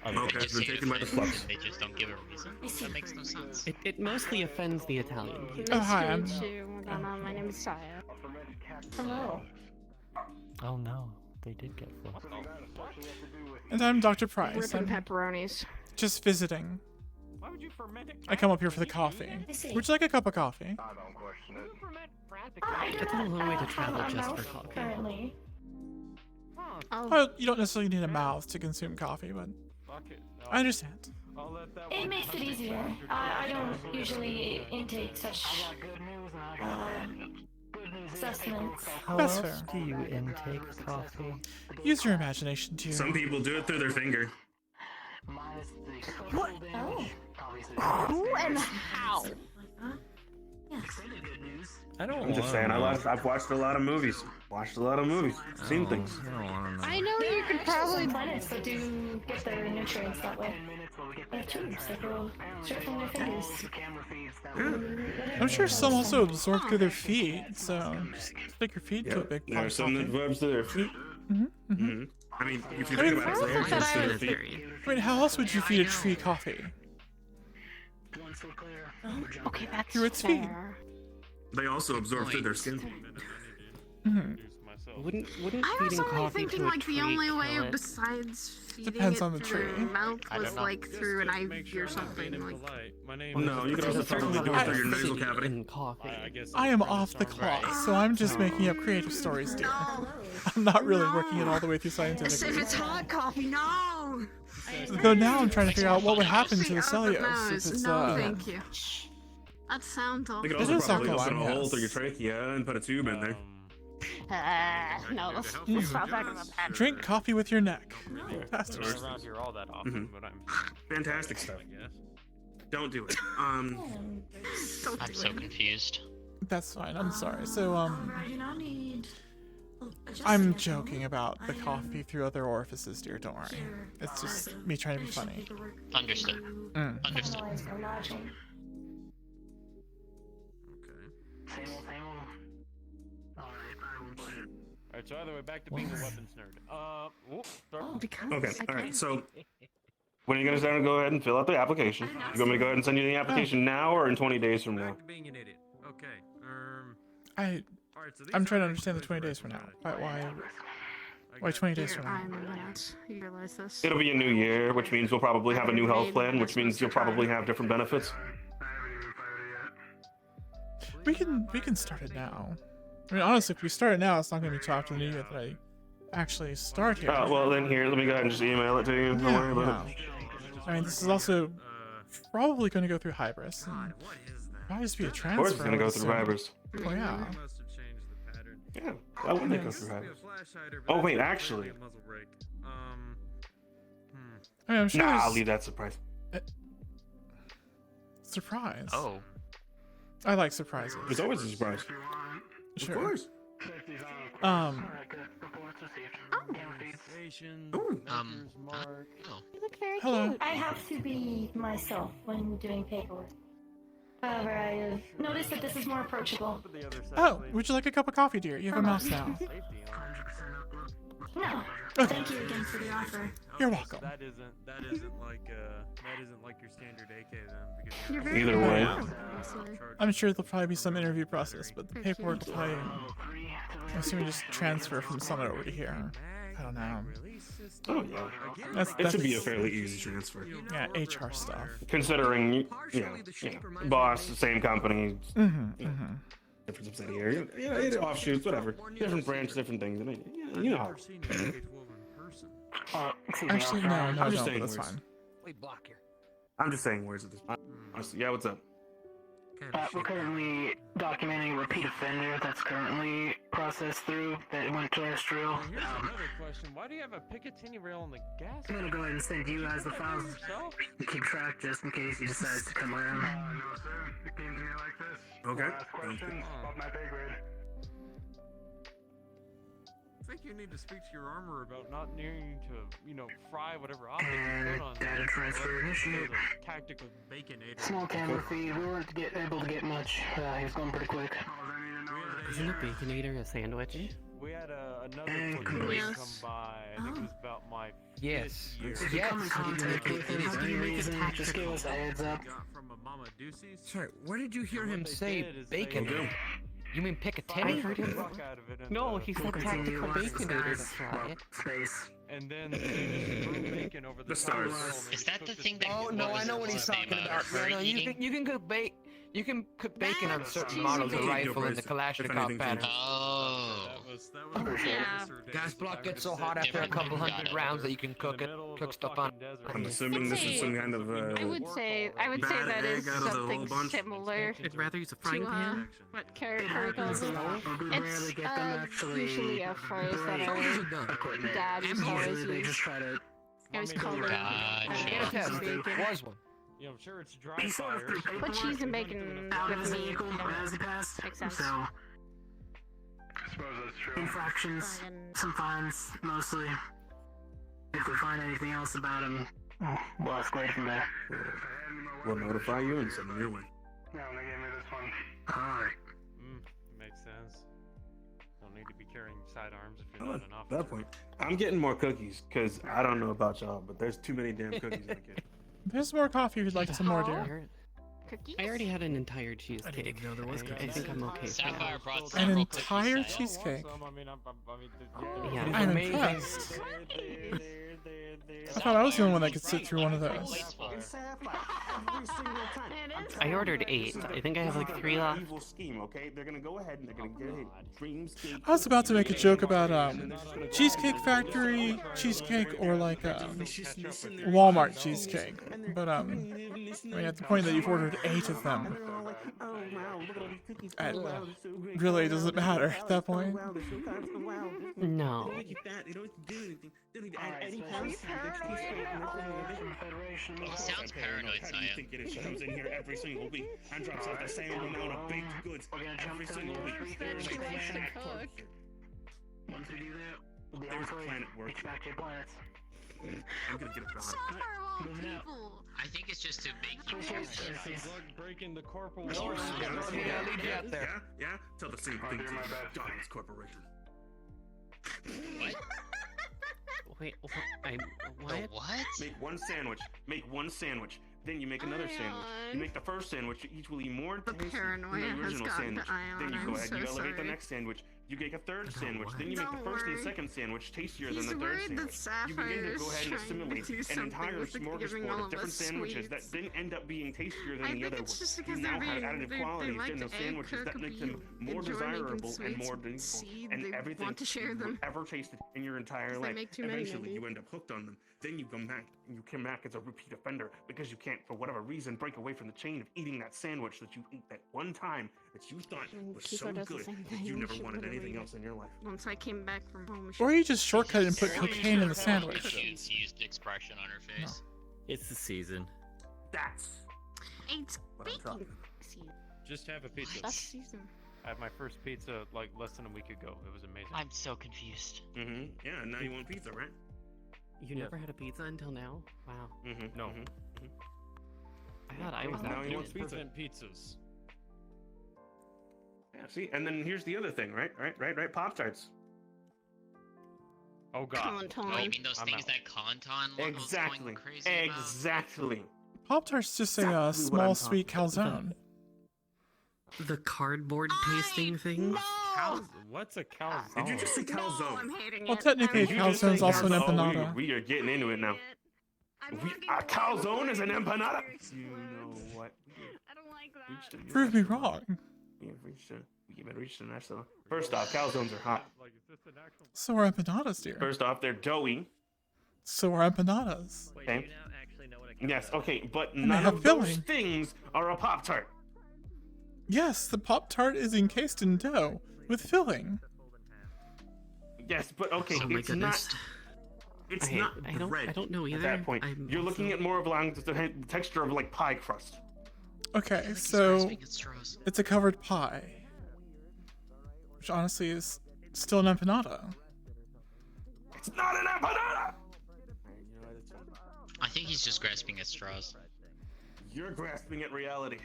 other Okay, things. it's been Say it taken by the offends, flux. They just don't give a reason. That makes no sense. It mostly offends the Italian people. Oh, hi, I'm- Nice to meet you, Morgana. My name is Saya. Hello. Oh no, they did get flipped. And I'm Dr. Price. Ripping I'm pepperonis. just visiting. I come up here for the coffee. Would you like a cup of coffee? I don't question it. I do It's a not long way to have travel a just for mouth coffee. currently. Oh, Well, you don't necessarily need a mouth to consume coffee, but I understand. It makes it easier. I don't usually intake such sustenance. How That's else fair. do you intake coffee? Use your imagination, too. Some people do it through their finger. what? Oh. Who and how? I don't I'm just saying. I've watched a lot of movies. Seen things. I don't wanna know. I know you could probably. Some planets that do get their nutrients that way. They have tubes that go straight from their fingers. I'm sure some also absorb through their feet, so just stick your feet to a big pot There are of some that coffee. rubs to their feet. Mm-hmm. I mean, if you I think mean, about it, I they thought that just I to was- their feet. I mean, how else would you feed a tree coffee? Okay, that's Through its feet. fair. They also absorb through their skin. Mm-hmm. Wouldn't I was feeding only coffee thinking to a like the tree only way kill it? besides feeding Depends it on the through tree. mouth I was don't know. like through an IV or something. Like, No, you can also probably do it through your nasal cavity. In coffee. I am off the clock, so I'm just making up creative stories, dear. I'm not really working it all the way through as if scientifically. it's hot coffee, no. Though now I'm trying to figure out what would happen to the No, cellulose if it's no, thank you. That sounds They awful. could It also is probably alkaline, open a hole yes. through your trachea and put a tube in there. No, let's stop talking about that. Drink coffee with your neck. Fantastic. I'm not around here all that often, but I'm. Fantastic stuff. I guess. Don't do it. Don't I'm do so it. confused. That's fine. I'm sorry. So I do not need. I'm joking about the coffee through other orifices, dear. Don't worry. It's just me trying to be funny. Understood. Understood. Alright, so either way, back to being a weapons nerd. Okay, alright, so when are you guys going to go ahead and fill out the application? You want me to go ahead and send you the application now or in 20 days from now? Being an idiot. Okay. I'm trying to understand the 20 days from now. Why 20 days from now? I'm not. You realize this? It'll be a new year, which means we'll probably have a new health plan, which means you'll probably have different benefits. We can start it now. I mean, honestly, if we start it now, it's not going to be till after the new year that I actually start here. Well then here, let me go ahead and just email it to you. Don't worry about it. I mean, this is also probably going to go through Hybris. Might just be a transfer. Of course it's going to go through Hybris. Oh yeah. Yeah, why wouldn't it go through Hybris? Oh wait, actually. I mean, I'm sure I'll leave that surprise. Surprise? Oh. I like surprises. It's always a surprise. Sure. Of course. Hello. I have to be myself when doing paperwork. However, I have noticed that this is more approachable. Oh, would you like a cup of coffee, dear? You have a mouse now. No. Okay. Thank you again for the offer. You're welcome. That isn't like your standard AK then. Because You're very Either way. I'm sure there'll probably be some interview process, but the paperwork will probably, I assume, just transfer from Summit over to here. I don't know. Oh yeah. It should be a fairly easy transfer. Yeah, HR stuff. Considering, boss, same company, different subsidiary, offshoots, whatever, different branch, different things. I mean, you know how. Actually, no, I'm just don't, saying but that's words. fine. I'm just saying words at this point. Honestly, yeah, what's up? We're currently documenting a repeat offender that's currently processed through that went terrestrial. Here's another question. Why do you have a Picatinny rail on the gas? I'm gonna go ahead and send you guys the files to keep track just in case he decides to come around. No, sir. It came to me like this. Okay. Last questions about my pay grade. I think you need to speak to your armor about not needing to, fry whatever object you And put on data transfer initiate. Tactical baconator. Small camera feed. We weren't able to get much. He was going pretty quick. Isn't a baconator a sandwich? We had another And platoon come by. I think it was about my Yes. fifth year. If you come in contact with him for any reason, just give us a heads up. From a Mama Deuces. Sorry, where did you hear And him what they say did is bacon? they- You mean Picatinny? I heard him. Fuck out of it and, No, he said Continue tactical once the baconator to skies, fry it. space. And then they just threw bacon over the, The top of stars. the grill. Is that the thing that? Oh no, I know what he's talking about. Yeah, no, you can cook You can cook bacon on certain models of rifle in the Kalashnikov pattern. Oh. Gas block gets so hot after a couple hundred rounds that you can cook stuff on. I'm assuming this is some kind of I would say that is egg out of the whole something bunch. similar I'd rather use a frying to pan. what character does it. We rarely get them actually. Usually a phrase that our dad used to always Usually they use. just try to. I always called it Gotcha. bacon. Was one. Yeah, I'm sure it's dry He sort of fire. threw Put cheese and bacon out of with his me. vehicle as he passed. Makes sense. So I suppose that's true. infractions, some fines mostly. If we find anything else about him, we'll escalate from there. We'll notify you and send them your way. No, they gave me this one. Alright. Makes sense. Don't need to be carrying sidearms if you're Oh, not an at officer. that point, I'm getting more cookies because I don't know about y'all, but there's too many damn cookies in the kitchen. There's more coffee if you'd like some more, dear. Cookies? I already had an entire cheesecake. I didn't even know there was I cookies. think I'm okay. for Sapphire that. brought An several entire cookies. cheesecake. Yeah. I'm impressed. I thought I was the only one that could sit through one of those. I ordered 8. I think I have like 3 left. Evil scheme, okay? They're gonna go ahead and they're gonna get a dreamscape. I was about to make a joke about Cheesecake Factory cheesecake or like Walmart cheesecake, but I mean at the point that you've ordered 8 of them, it really doesn't matter at that point. No. He sounds paranoid, Saya. Comes in here every single week and drops off the same amount of baked goods every single week. Once we do that, we'll be There's able to planet work. extract your planets. I'm gonna get it So done. are all Moving out. people. I think it's just to make you breaking the corporal No, order. yeah, lead you out there. Yeah. Tell the same I'll thing do to my the best. Giants Corporation. Wait, what? What? Make one sandwich. Make one sandwich. Then you make another sandwich. You Ion. make the first sandwich. You each will eat more The taste paranoia than the has original gotten sandwich. to Ion. Then you I'm go ahead. so You elevate the sorry. next sandwich. You make a third sandwich. Then you make the Don't first and the worry. second sandwich tastier He's than the third worried that sandwich. You begin Sapphire to go is ahead and trying to assimilate do an something entire with giving all smorgasbord of of different us sandwiches that sweets. then end up being tastier than I the think other it's just ones. because You they're now have being additive they qualities like in to those egg sandwiches cook that a make them bee, more enjoy making desirable and sweets, more delightful seed, and they everything want to share you've them. ever tasted in your entire 'Cause they life. make too many, Eventually, maybe. you end up hooked on them. Then you come back, and you come back as a repeat offender because you can't, for whatever reason, break away from the chain of eating that sandwich that you ate that one time that you thought was Kiko so does the good same that thing, you we never should wanted literally anything do else in your life. Once I came back from home, Or you just shortcut and put cocaine in the sandwich. Confused expression on her face. It's the season. That's It's what I'm talking baking season. Just have a pizza. That's season. I had my first pizza like less than a week ago. It was amazing. I'm so confused. Mm-hmm. Yeah, now you want pizza, right? You never had a pizza until now? Wow. Mm-hmm. No. I thought I was Now that he good. wants pizza. Pizzas. Yeah, see, and then here's the other thing, right? Pop-Tarts. Oh god. Come on, Oh, Tony. you mean those I'm things out. that Conton was Exactly. going crazy about? Exactly. Pop-Tart's just a Exactly what small I'm sweet talking calzone. The cardboard pasting thing? What's a calzone? Did you just say No, calzone? I'm hating Well, it. technically, I'm a Did you just calzone's say also an calzone? empanada. We are getting into it now. I'm We, walking a away calzone is an before empanada. it You know explodes. what? I don't like Reached that. a- Prove me wrong. We have reached an national. First off, calzones are hot. Like, is this an actual? So are empanadas, dear. First off, they're doughy. So are empanadas. Okay. Yes. Okay, but they none have of those filling. things are a Pop-Tart. Yes, the Pop-Tart is encased in dough with filling. Yes, but okay, Oh my it's goodness. not. It's I, not I don't, bread I don't know either. at that point. I'm You're looking also- at more of along the texture of like pie crust. Okay, He's so grasping at straws. it's a covered pie. Which honestly is still an empanada. It's not an empanada. I think he's just grasping at straws. You're grasping at reality.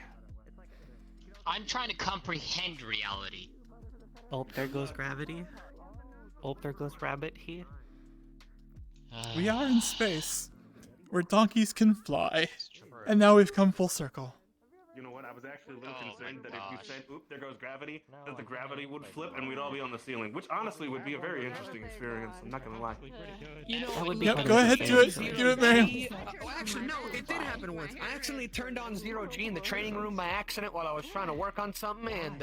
I'm trying to comprehend reality. Oh, there goes gravity. Oh, there goes rabbit here. We are in space, where donkeys can fly. And now we've come full circle. You know what? I was actually a little Oh concerned my that if you gosh. said, "Oop, there goes gravity," that the gravity would flip and we'd all be on the ceiling, which honestly would be a very interesting experience. I'm not gonna lie. You know, That would be Yep, kind go of ahead, do it. interesting. Do it, Miriam. Actually, no, it did happen once. I accidentally turned on zero G in the training room by accident while I was trying to work on something, and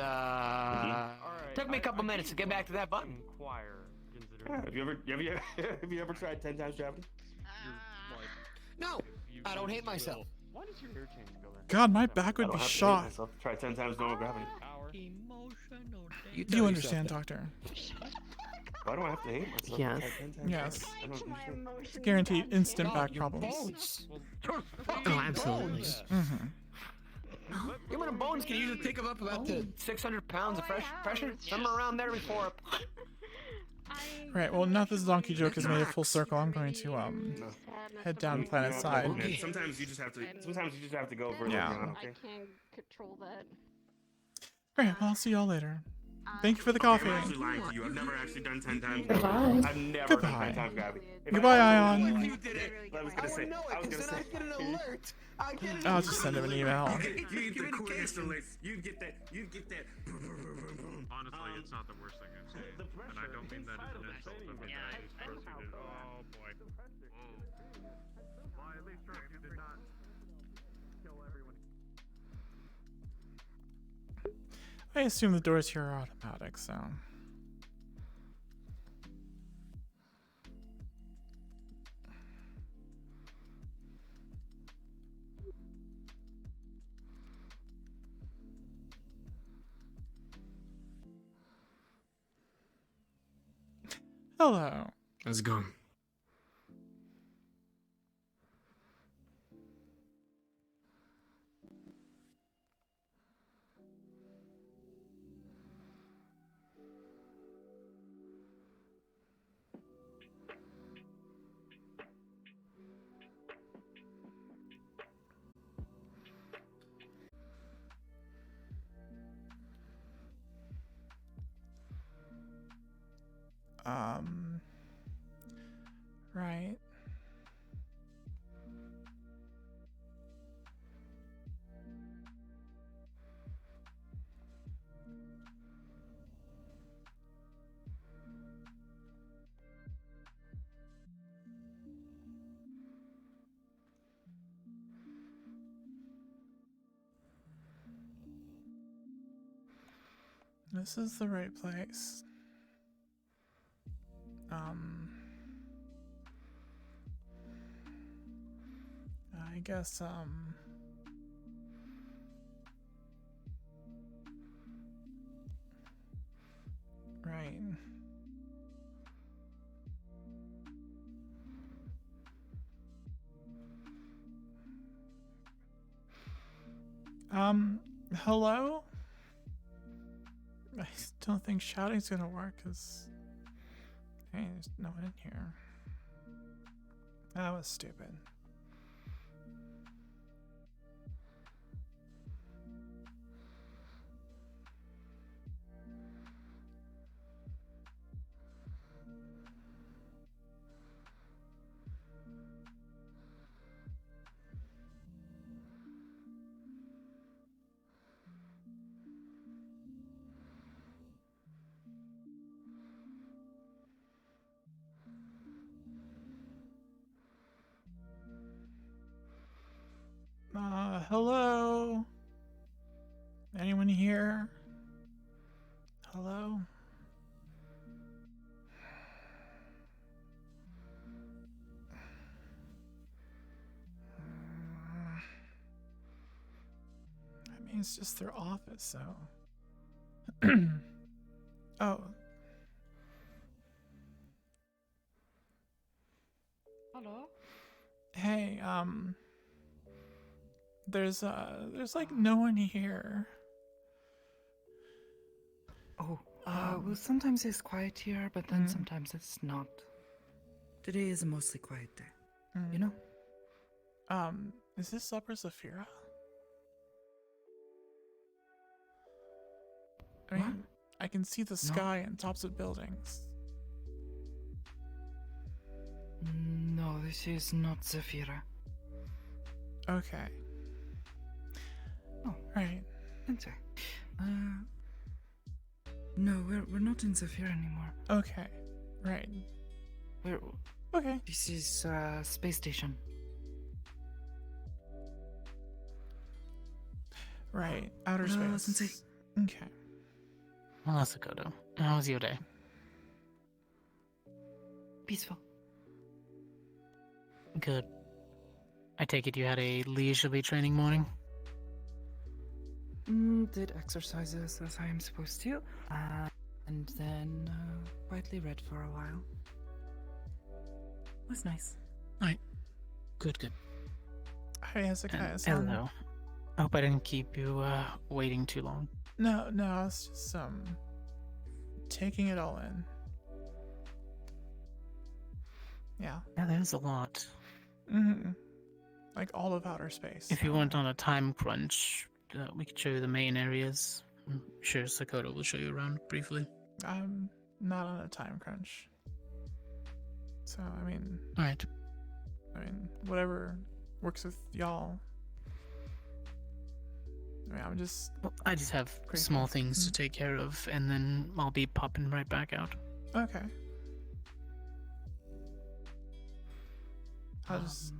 took me a couple minutes to get back to that button. Inquire. Yeah, have you ever tried 10 times gravity? No, I don't hate myself. Why does your interchange go there? God, my back I would don't be have to hate shot. myself. Try 10 times normal gravity. You tell You yourself understand, that. Doctor. Why do I have to hate myself? Yes. Try 10 times Yes. gravity? I don't understand. It's guaranteed instant God, back your problems. bones. Oh, absolutely. Mm-hmm. You know, bones can usually take up about to 600 pounds of pressure. Somewhere around there before. Right, well, now that this donkey joke has made a full circle, I'm going to head down planet side. Okay. Sometimes you just have to go further Yeah. down, I okay? can't control that. Alright, well, I'll see y'all later. Thank you for the coffee. I'm actually lying to you. I've never actually done 10 times Goodbye. gravity. I've never done Goodbye. 10 times gravity. If Goodbye, I Ion. You did it. I was gonna say. I was gonna say. I'd get an alert. I'd get an I'll just send him an email. You get the quickest alert. You get that. You get that. Honestly, it's not the worst thing I've seen. And I don't mean that as an insult. I mean that as proceeded. Oh boy. Whoa. Well, at least you did not kill everyone. I assume the doors here are automatic, so. Hello. How's it going? Right. This is the right place. I guess, right. Hello? I don't think shouting's gonna work, cause hey, there's no one in here. That was stupid. Hello? Anyone here? Hello? I mean, it's just their office, so. Oh. Hello? Hey, there's like no one here. Oh, well, sometimes it's quiet here, but then sometimes it's not. Today is a mostly quiet day, you know? Is this Upper Zafira? I mean, I can see the sky and tops of buildings. No, this is not Zafira. Okay. Oh, right. Okay. No, we're not in Zafira anymore. Okay. Right. We're okay. This is space station. Right. Outer space. Sensei. Okay. Well, Sakato, how was your day? Peaceful. Good. I take it you had a leisurely training morning? Did exercises as I am supposed to, and then quietly read for a while. Was nice. Alright. Good, good. Hi, Hezekiah. Hello. I hope I didn't keep you waiting too long. No, I was just taking it all in. Yeah. Yeah, there's a lot. Like all of outer space. If you weren't on a time crunch, we could show you the main areas. I'm sure Sakoto will show you around briefly. I'm not on a time crunch. So, I mean... Alright. Whatever works with y'all. I'm just... Well, I just have small things to take care of, and then I'll be popping right back out. Okay. I'll just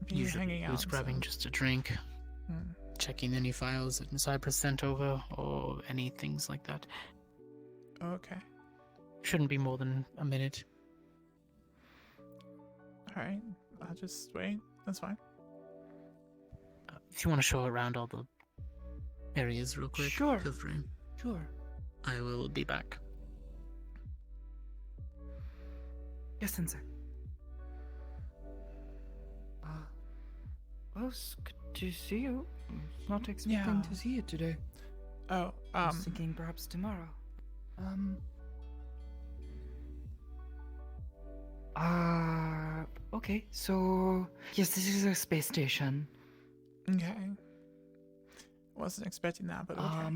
be Usually hanging out. grabbing just a drink, checking any files that Cypress sent over, or any things like that. Okay. Shouldn't be more than a minute. Alright, I'll just wait. That's fine. If you want to show around all the areas real quick, Sure. feel free. Sure. I will be back. Yes, Sensei. Well, it's good to see you. Not expecting to see you today. Oh, I was thinking perhaps tomorrow. Okay, so yes, this is a space station. Okay. Wasn't expecting that, but okay.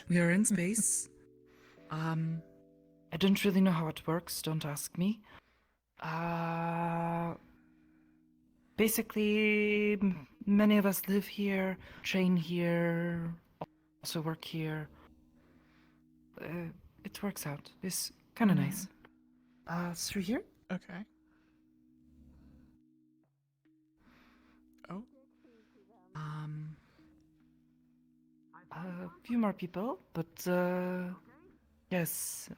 We are in space. I don't really know how it works, don't ask me. Basically, many of us live here, train here, also work here. It works out. It's kind of nice. Through here? Okay. Oh. A few more people, but yes,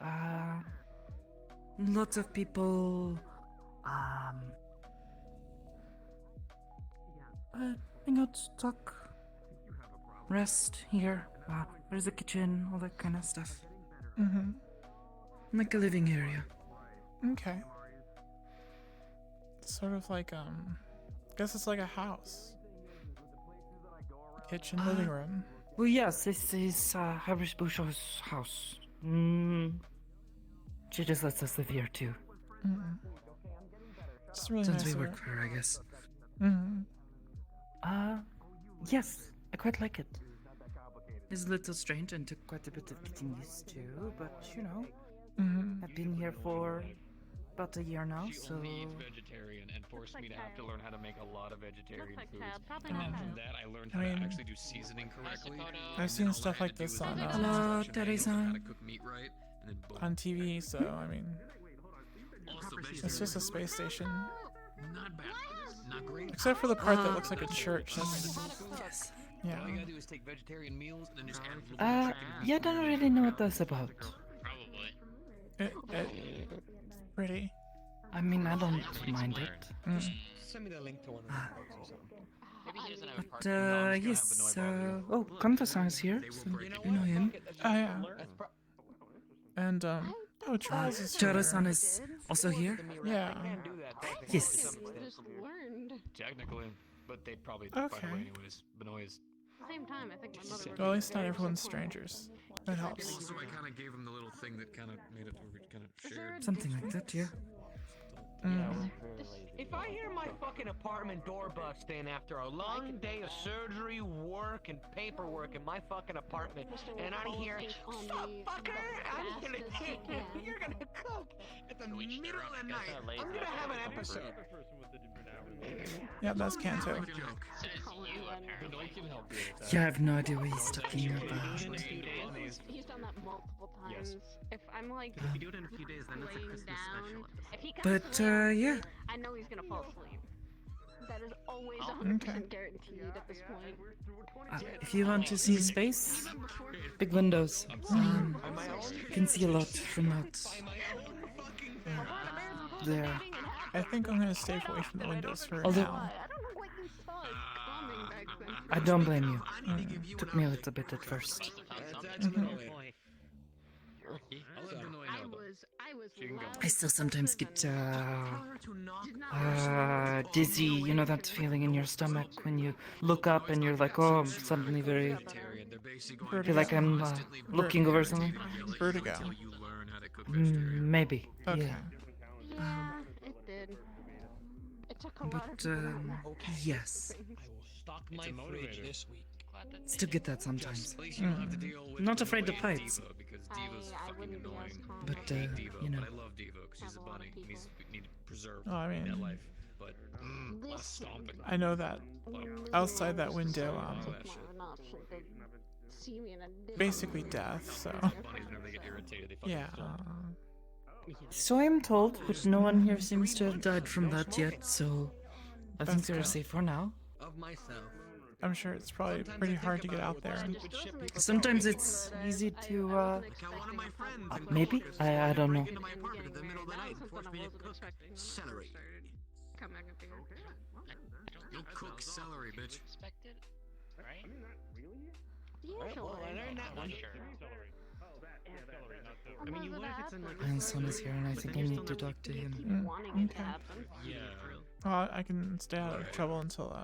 lots of people. Hang out, talk, rest here. There's a kitchen, all that kind of stuff. Mm-hmm. Like a living area. Okay. Sort of like, I guess it's like a house. Kitchen, living room. Well, yes, this is Harris Bouchard's house. She just lets us live here too. Mm-mm. It's really Since nice we of work her. for her, I guess. Mm-hmm. Yes, I quite like it. It's a little strange and took quite a bit of getting used to, but you know, I've been here for about a year now, so. She only eats vegetarian and forced me to have to learn how to make a lot of vegetarian like foods. probably And then not from child. that, I learned I how mean, to actually do seasoning correctly. I've seen stuff like this on Hello, Teresa. on TV, so I mean, it's just a space station. Not bad. Not great. Except for the part that looks like a church. That's, Yes. yeah. All you gotta do is take vegetarian meals and then just add Yeah, I don't really know what that's about. Pretty. I mean, I don't mind it. Send me the link to one of the parts or something. Maybe he doesn't have a But, partner. yes, oh, Kanto-san is here, so you know him. Oh, yeah. And, oh, Charles is here. Chara-san is also here. Yeah. Yes. Just learned. Technically, but they'd probably Okay. find a way anyways. Benoist. At the same time, I think my mother would Well, at be least not very everyone's supportive. strangers. That helps. Also, I kind of gave him the little thing that kind of made it where we kind of shared. Something like that, yeah. If I hear my fucking apartment door bust in after a long day of surgery, work, and paperwork in my fucking apartment, and I hear, "Stop, fucker! I'm gonna take you. You're gonna cook at the middle of the night. I'm gonna have an episode." Yeah, that's Kanto. Yeah, I have no idea what he's talking about. He's done that multiple times. If I'm like If you do it in a few days, then it's a laying Christmas down, special. if he comes But, to yeah. I know he's gonna fall asleep. That is always Oh, 100% guaranteed at this point. If you want to see space, big windows. You can see a lot from out there. I think I'm gonna stay away from the windows for Although- now. I don't blame you. Took me a little bit at first. I was I still sometimes get dizzy. You know that feeling in your stomach when you look up and you're like, oh, I'm suddenly very. Feel like I'm looking over something. Vertigo. Maybe. Okay. Yeah. Yeah, it did. It took a lot But of yes, Stock my fridge this week. still get that sometimes. At least you don't have to deal with Not afraid of annoying heights. Diva, because Diva's fucking annoying. But, I hate Diva, you know. but I love Diva because she's a bunny. And he's need to preserve Oh, I mean- that life. But a lot of stomping. I know that outside that window, basically death, so. Bunnies, whenever they get irritated, they fucking Yeah. stomp. So I'm told, but no one here seems to have died from that yet, so I think That's they're good. safe for now. Of myself. I'm sure it's probably pretty hard to get out there. Sometimes it's easy to, maybe? I don't know. Celery. You'll cook celery, bitch. Expected, right? Well, I learned that one. I mean, you would if it's in like. My son is here and I think I need to talk to him. Okay. Well, I can stay out of trouble until,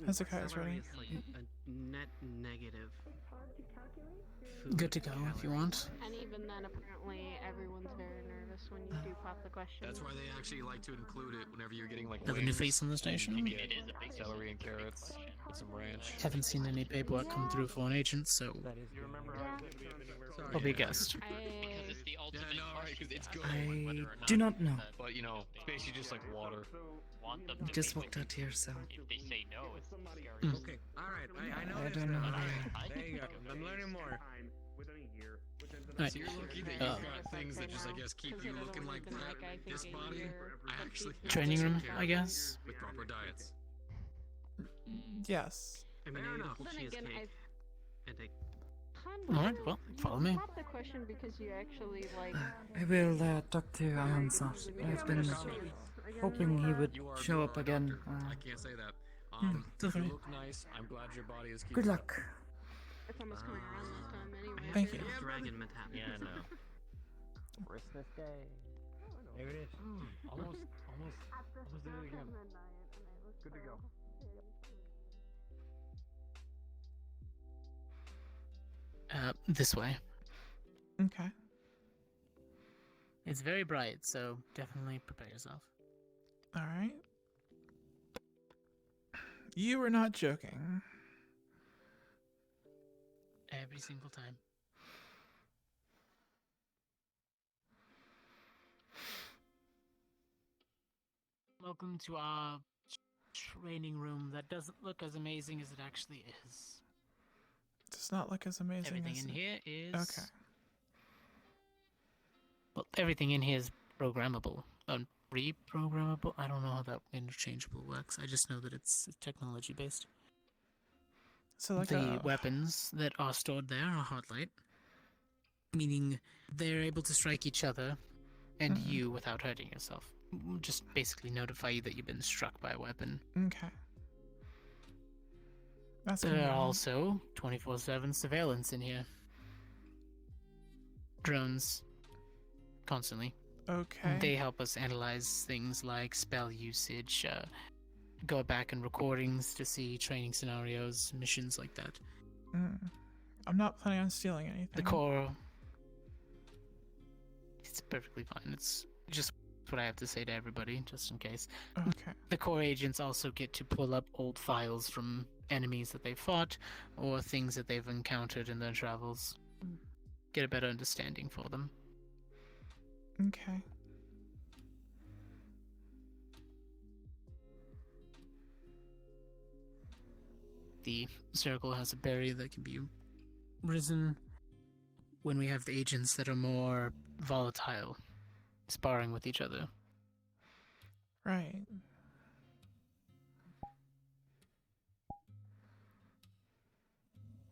Hezekiah's Celery ready. is like a net negative. Good to go if you want. And even then, apparently, everyone's very nervous when you do pop the question. That's why they actually like to include it whenever you're getting like. Have a new wings. face on the station? You get celery and carrots with some ranch. Haven't seen any paperwork come through for an agent, so I'll be a guest. Because it's the ultimate Yeah, no, right, question because it's to good. ask I whether or do not not know. that But, you know, it's basically just like water. want them to Just basically- walked out here, so. If they say no, it's scary. Okay, alright, I know I this don't know now. how they- Alright, there you go. I'm learning more. Right. So you're lucky that you've got things that just, I guess, keep you looking like that. This body, I actually have to Training take room, care I of guess. with proper diets. Yes. I'm an Fair native enough. Then again, cheesecake. And a Alright, well, follow me. Pop the question because you actually like. I will talk to Ansat. I've been hoping he would You are show up a again. doctor. I can't say that. it's You okay. look nice. I'm glad your body is keeping Good luck. It's almost coming around this time anyway. Thank you. dragon mentality. Yeah, no. Christmas Day. There it is. Almost did it again. Good to go. This way. Okay. It's very bright, so definitely prepare yourself. All right. You were not joking. Every single time. Welcome to our training room that doesn't look as amazing as it actually is. Does not look as amazing Everything as in it- here is... Okay. Well, everything in here is programmable. Reprogrammable? I don't know how that interchangeable works. I just know that it's technology based. So like the a weapons that are stored there are hardlight, meaning they're able to strike each other and you without hurting yourself. Just basically notify you that you've been struck by a weapon. Okay. That's There are convenient. also 24/7 surveillance in here. Drones. Constantly. Okay. They help us analyze things like spell usage, go back in recordings to see training scenarios, missions like that. I'm not planning on stealing anything. The core... It's perfectly fine. It's just what I have to say to everybody, just in case. Okay. The core agents also get to pull up old files from enemies that they fought, or things that they've encountered in their travels. Get a better understanding for them. Okay. The circle has a barrier that can be risen when we have the agents that are more volatile, sparring with each other. Right.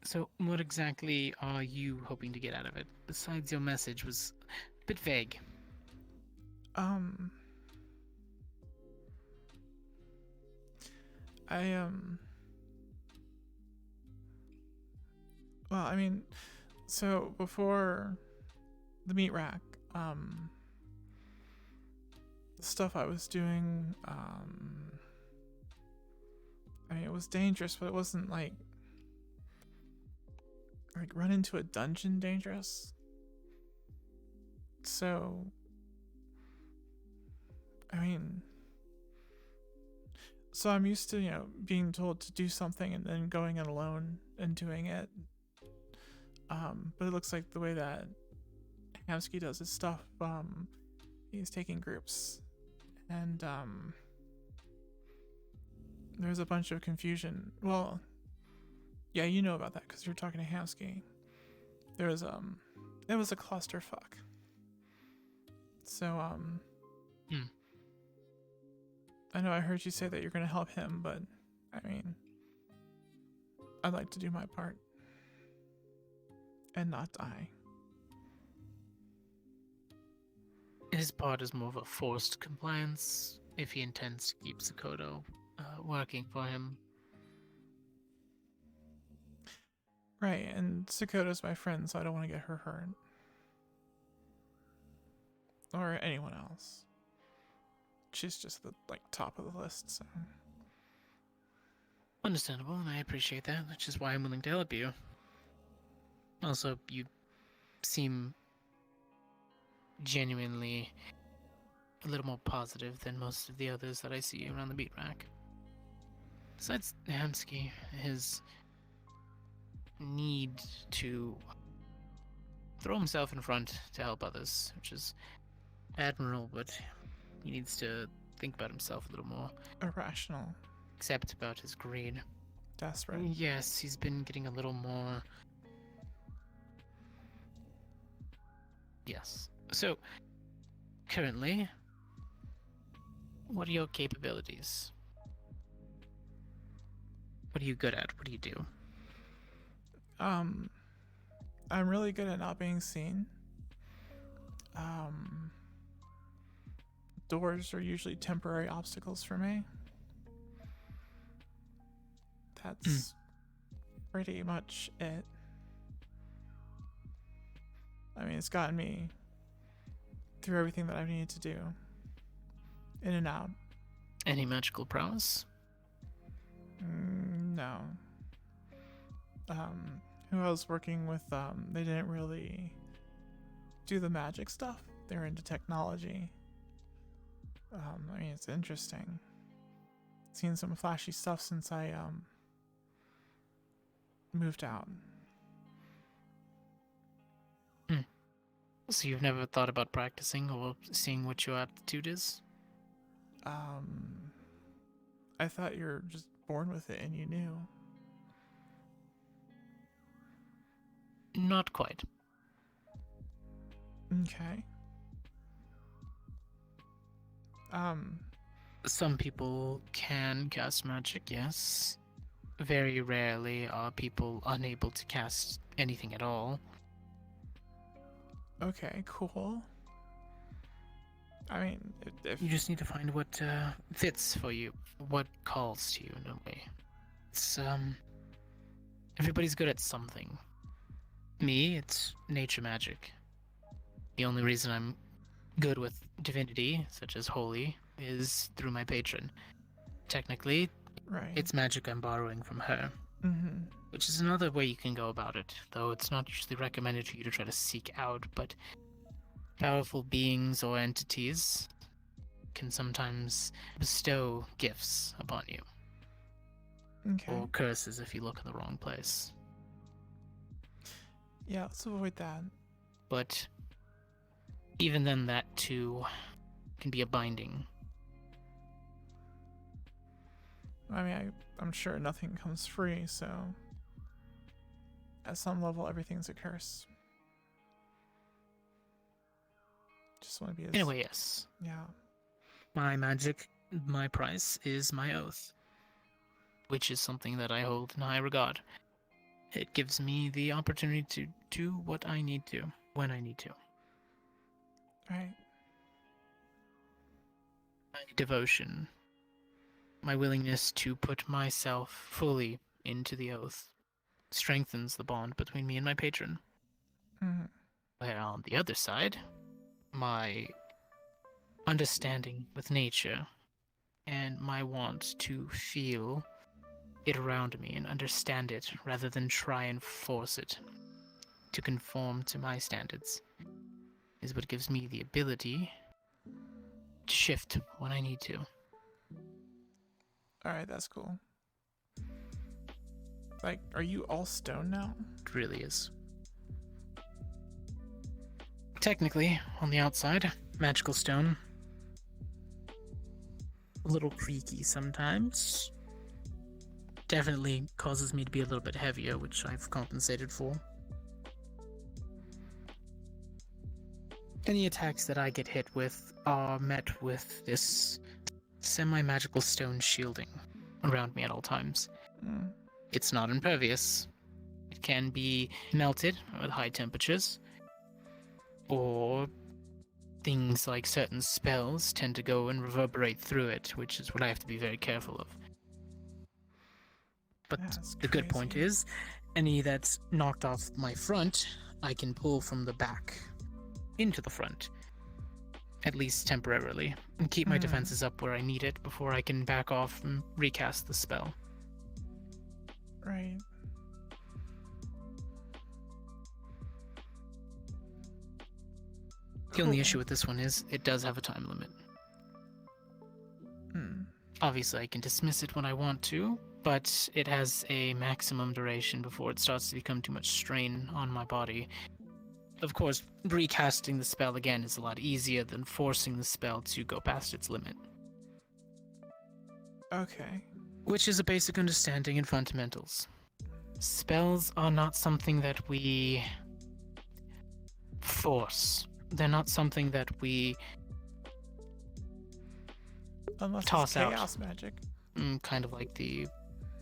So, what exactly are you hoping to get out of it? Besides, your message was a bit vague. Well, I mean, so before the meat rack, the stuff I was doing, I mean, it was dangerous, but it wasn't like run into a dungeon dangerous. So, I mean, so I'm used to, you know, being told to do something and then going it alone and doing it. But it looks like the way that Hamsky does his stuff, he's taking groups. And, there's a bunch of confusion. Well, yeah, you know about that because you're talking to Hamsky. There was, it was a clusterfuck. So, I know I heard you say that you're gonna help him, but, I mean, I'd like to do my part. And not die. His part is more of a forced compliance if he intends to keep Sakoto working for him. Right, and Sakota's my friend, so I don't want to get her hurt. Or anyone else. She's just the top of the list, so. Understandable, and I appreciate that, which is why I'm willing to help you. Also, you seem genuinely a little more positive than most of the others that I see around the beat rack. Besides Hamsky, his need to throw himself in front to help others, which is admirable, but he needs to think about himself a little more. Irrational. Except about his greed. Desperate. Yes, he's been getting a little more... Yes. So, currently, what are your capabilities? What are you good at? What do you do? I'm really good at not being seen. Doors are usually temporary obstacles for me. That's pretty much it. I mean, it's gotten me through everything that I've needed to do. In and out. Any magical prowess? No. Who I was working with, they didn't really do the magic stuff. They're into technology. I mean, it's interesting. Seen some flashy stuff since I, moved out. So you've never thought about practicing or seeing what your aptitude is? I thought you were just born with it and you knew. Not quite. Okay. Some people can cast magic, yes. Very rarely are people unable to cast anything at all. Okay, cool. I mean, if You just need to find what fits for you, what calls to you in a way. It's, everybody's good at something. Me, it's nature magic. The only reason I'm good with divinity, such as holy, is through my patron. Technically, right. It's magic I'm borrowing from her. Mm-hmm. Which is another way you can go about it, though it's not usually recommended for you to try to seek out, but powerful beings or entities can sometimes bestow gifts upon you. Okay. Or curses if you look in the wrong place. Yeah, let's avoid that. But even then, that too can be a binding. I mean, I'm sure nothing comes free, so at some level, everything's a curse. Just want to be as... In a way, yes. Yeah. My magic, my price is my oath, which is something that I hold in high regard. It gives me the opportunity to do what I need to, when I need to. Right. My devotion, my willingness to put myself fully into the oath, strengthens the bond between me and my patron. Mm-hmm. Where on the other side, my understanding with nature and my want to feel it around me and understand it rather than try and force it to conform to my standards is what gives me the ability to shift when I need to. Alright, that's cool. Like, are you all stone now? It really is. Technically, on the outside, magical stone. A little creaky sometimes. Definitely causes me to be a little bit heavier, which I've compensated for. Any attacks that I get hit with are met with this semi-magical stone shielding around me at all times. Mm. It's not impervious. It can be melted at high temperatures, or things like certain spells tend to go and reverberate through it, which is what I have to be very careful of. But the good point is, any that's knocked off my front, I can pull from the back into the front, at least temporarily, and keep my defenses up where I need it before I can back off and recast the spell. Right. The only issue with this one is it does have a time limit. Obviously, I can dismiss it when I want to, but it has a maximum duration before it starts to become too much strain on my body. of course, recasting the spell again is a lot easier than forcing the spell to go past its limit. Okay. Which is a basic understanding in fundamentals. Spells are not something that we force. They're not something that we Unless toss it's out. chaos magic. Kind of like the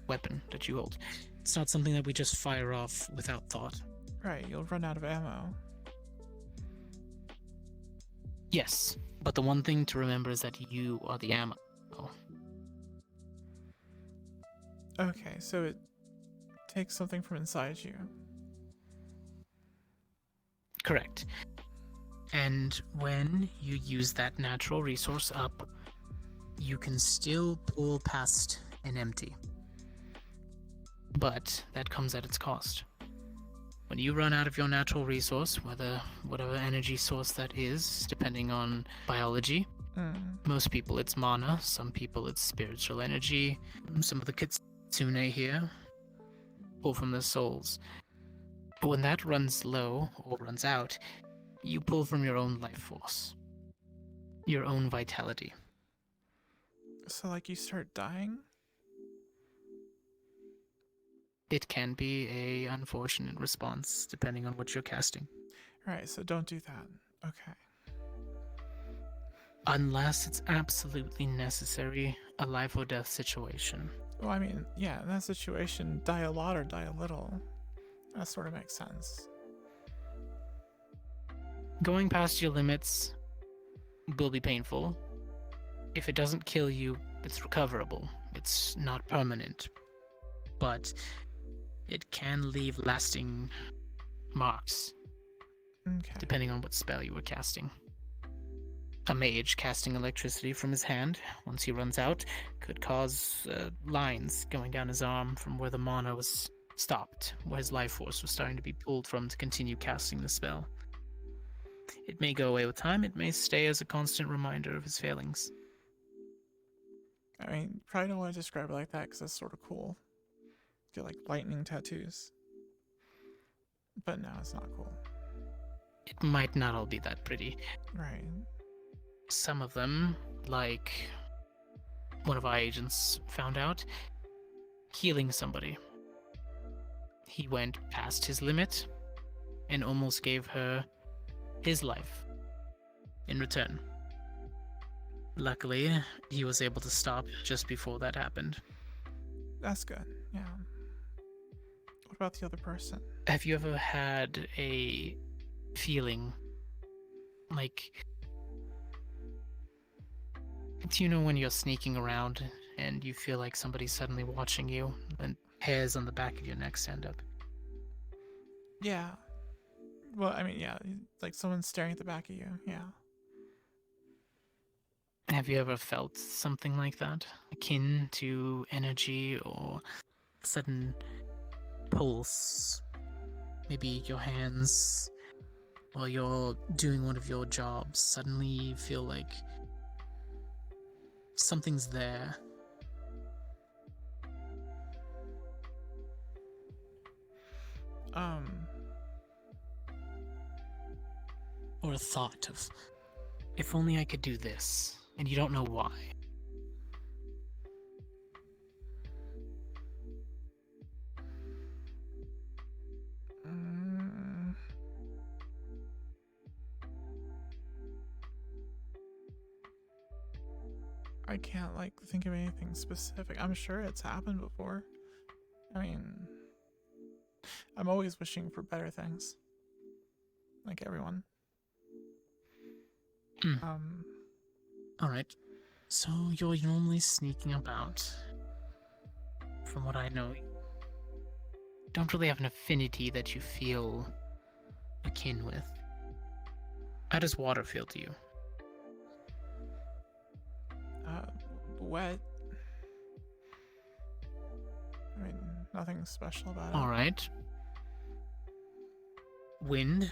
weapon that you hold. It's not something that we just fire off without thought. Right, you'll run out of ammo. Yes, but the one thing to remember is that you are the ammo. Okay, so it takes something from inside you. Correct. And when you use that natural resource up, you can still pull past an empty. But that comes at its cost. When you run out of your natural resource, whatever energy source that is, depending on biology, most people it's mana, some people it's spiritual energy, some of the Kitsune here pull from their souls. But when that runs low or runs out, you pull from your own life force, your own vitality. So, like, you start dying? It can be a unfortunate response, depending on what you're casting. Right, so don't do that. Okay. Unless it's absolutely necessary, a life or death situation. Well, I mean, yeah, in that situation, die a lot or die a little. That sort of makes sense. Going past your limits will be painful. If it doesn't kill you, it's recoverable. It's not permanent. But it can leave lasting marks, depending on what spell you were casting. A mage casting electricity from his hand, once he runs out, could cause lines going down his arm from where the mana was stopped, where his life force was starting to be pulled from to continue casting the spell. It may go away with time, it may stay as a constant reminder of his failings. I mean, probably don't want to describe it like that because that's sort of cool. Get like lightning tattoos. But no, it's not cool. It might not all be that pretty. Right. Some of them, like one of our agents found out, healing somebody. He went past his limit and almost gave her his life in return. Luckily, he was able to stop just before that happened. That's good, yeah. What about the other person? Have you ever had a feeling like... Do you know when you're sneaking around and you feel like somebody's suddenly watching you and hairs on the back of your neck stand up? Yeah. Well, I mean, yeah, like someone's staring at the back of you, yeah. Have you ever felt something like that? Akin to energy or sudden pulse? Maybe your hands, while you're doing one of your jobs, suddenly you feel like something's there. Or a thought of, if only I could do this, and you don't know why. I can't, like, think of anything specific. I'm sure it's happened before. I mean, I'm always wishing for better things. Like everyone. Alright. So you're normally sneaking about. From what I know, you don't really have an affinity that you feel akin with. How does water feel to you? Wet. I mean, nothing special about it. Alright. Wind?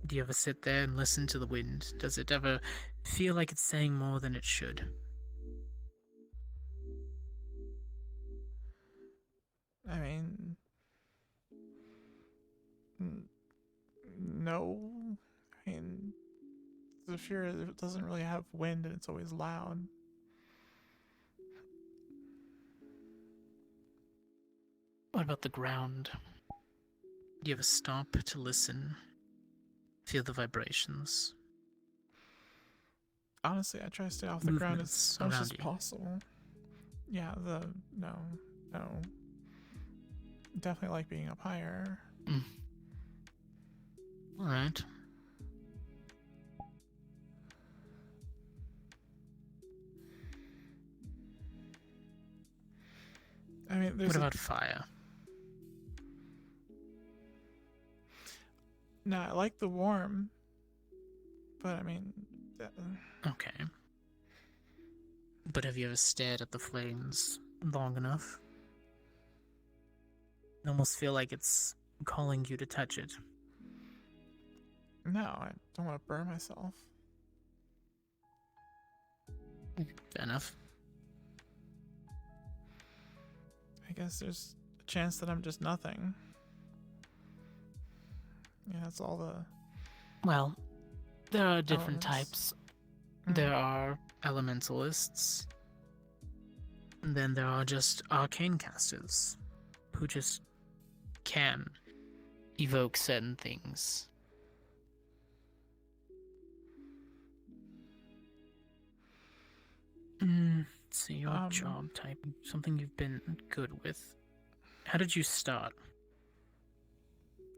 Do you ever sit there and listen to the wind? Does it ever feel like it's saying more than it should? I mean, No. I mean, the Zephyr doesn't really have wind and it's always loud. What about the ground? Do you ever stop to listen? Feel the vibrations? Honestly, I try to stay off the ground as much as you. possible. Yeah, no. Definitely like being up higher. Alright. I mean, what about fire? No, I like the warm. But I mean... Okay. But have you ever stared at the flames long enough? I almost feel like it's calling you to touch it. No, I don't want to burn myself. Fair enough. I guess there's a chance that I'm just nothing. Yeah, that's all the... Well, there are different elements. types. There are elementalists. And then there are just arcane casters who just can evoke certain things. Let's see, your job type, something you've been good with. How did you start?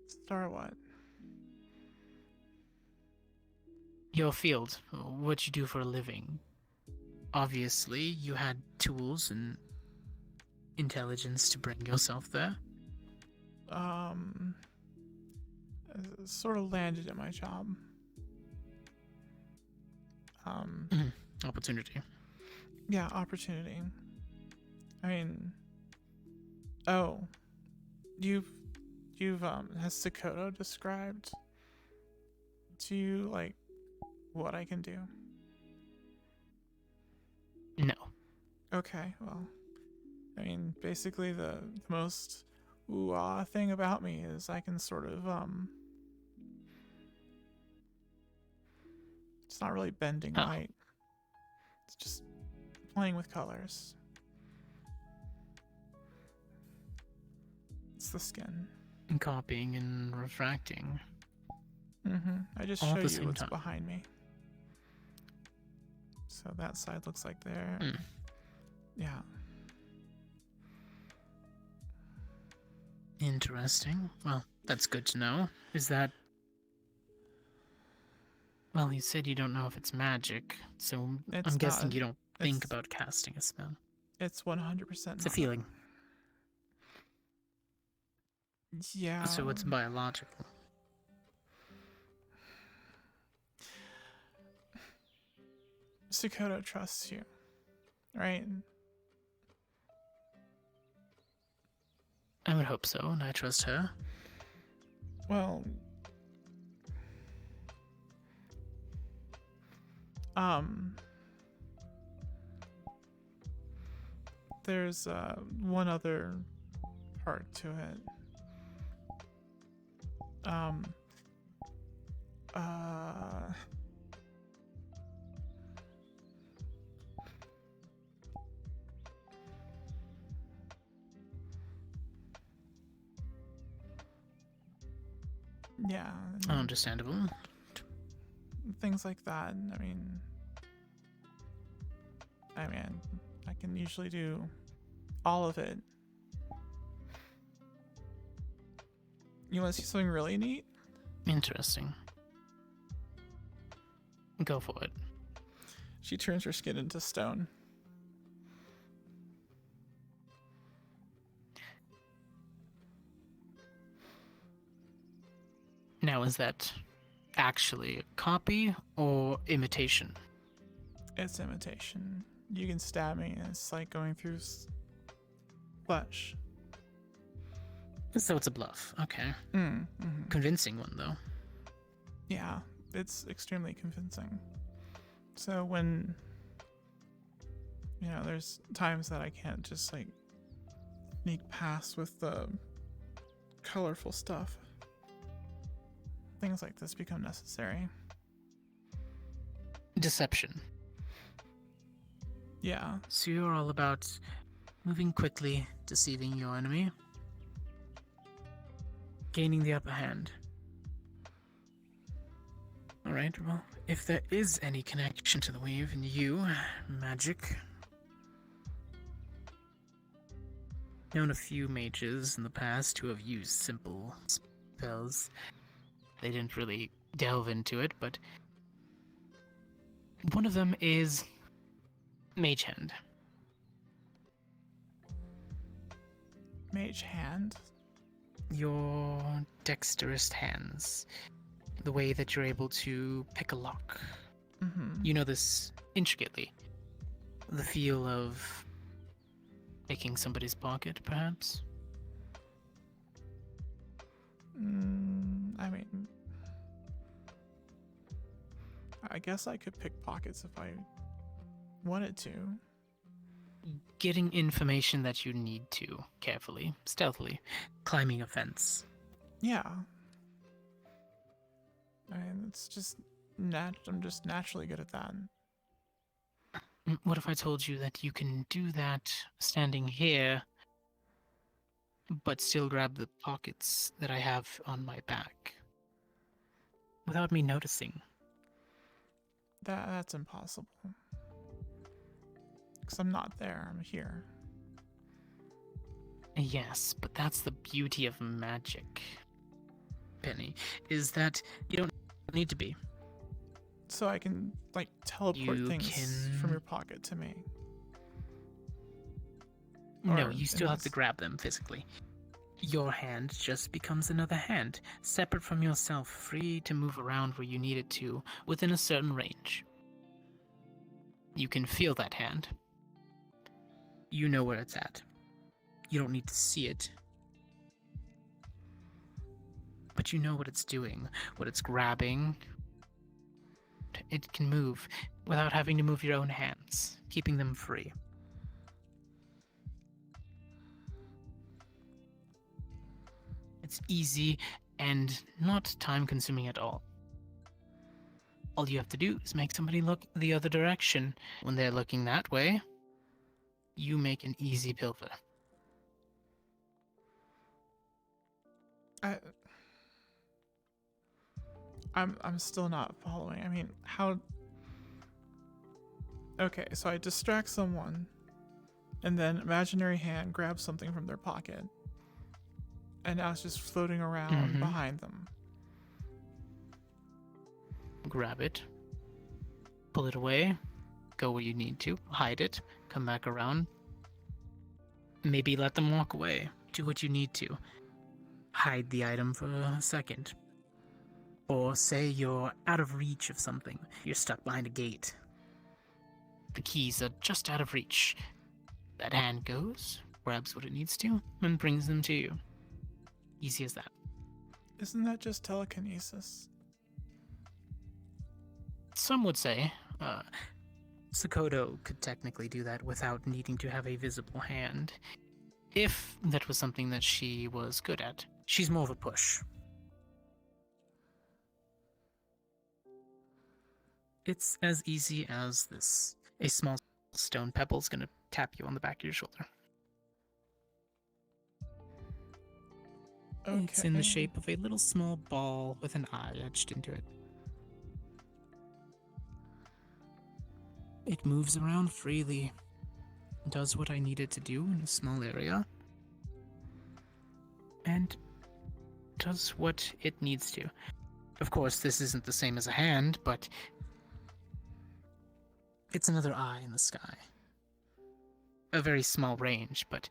Start what? Your field, what you do for a living. Obviously, you had tools and intelligence to bring yourself there. Sort of landed at my job. Opportunity. Yeah, opportunity. I mean, has Sakoto described to you, like, what I can do? No. Okay, well, I mean, basically the most ooh-ah thing about me is I can sort of, it's not really bending light. It's just playing with colors. It's the skin. And copying and refracting. I just All show at the you same what's time. behind me. So that side looks like there. Yeah. Interesting. Well, that's good to know. Is that... Well, you said you don't know if it's magic, so I'm guessing not. you don't think about casting a spell. It's 100% It's a feeling. Yeah. So it's biological. Sakoto trusts you, right? I would hope so, and I trust her. Well, there's one other part to it. Yeah. Understandable. Things like that. I mean, I can usually do all of it. You want to see something really neat? Interesting. Go for it. She turns her skin into stone. Now, is that actually a copy or imitation? It's imitation. You can stab me and it's like going through flesh. So it's a bluff. Okay. Convincing one, though. Yeah, it's extremely convincing. So when, there's times that I can't just like sneak past with the colorful stuff. things like this become necessary. Deception. Yeah. So you're all about moving quickly, deceiving your enemy, gaining the upper hand. Alright, well, if there is any connection to the weave in you, magic. Known a few mages in the past who have used simple spells. They didn't really delve into it, but one of them is Mage Hand. Mage Hand? Your dexterous hands. The way that you're able to pick a lock. Mm-hmm. You know this intricately. The feel of picking somebody's pocket, perhaps? I mean, I guess I could pick pockets if I wanted to. Getting information that you need to, carefully, stealthily, climbing a fence. Yeah. I mean, it's just I'm just naturally good at that. What if I told you that you can do that standing here, but still grab the pockets that I have on my back, without me noticing? That's impossible. Because I'm not there, I'm here. Yes, but that's the beauty of magic, Penny, is that you don't need to be. So I can, like, teleport You things from your pocket to me. No, Or you still in have to this- grab them physically. Your hand just becomes another hand, separate from yourself, free to move around where you need it to, within a certain range. You can feel that hand. You know where it's at. You don't need to see it. But you know what it's doing, what it's grabbing. It can move without having to move your own hands, keeping them free. It's easy and not time-consuming at all. All you have to do is make somebody look the other direction. When they're looking that way, you make an easy pivot. I'm still not following. I mean, how... Okay, so I distract someone, and then imaginary hand grabs something from their pocket, and now it's just floating around behind them. Grab it, pull it away, go where you need to, hide it, come back around. Maybe let them walk away. Do what you need to. Hide the item for a second. Or say you're out of reach of something. You're stuck behind a gate. The keys are just out of reach. That hand goes, grabs what it needs to, and brings them to you. Easy as that. Isn't that just telekinesis? Some would say. Sakoto could technically do that without needing to have a visible hand. If that was something that she was good at. She's more of a push. It's as easy as this. A small stone pebble's gonna tap you on the back of your shoulder. Okay. It's in the shape of a little small ball with an eye etched into it. It moves around freely, does what I need it to do in a small area, and does what it needs to. Of course, this isn't the same as a hand, but it's another eye in the sky. A very small range, but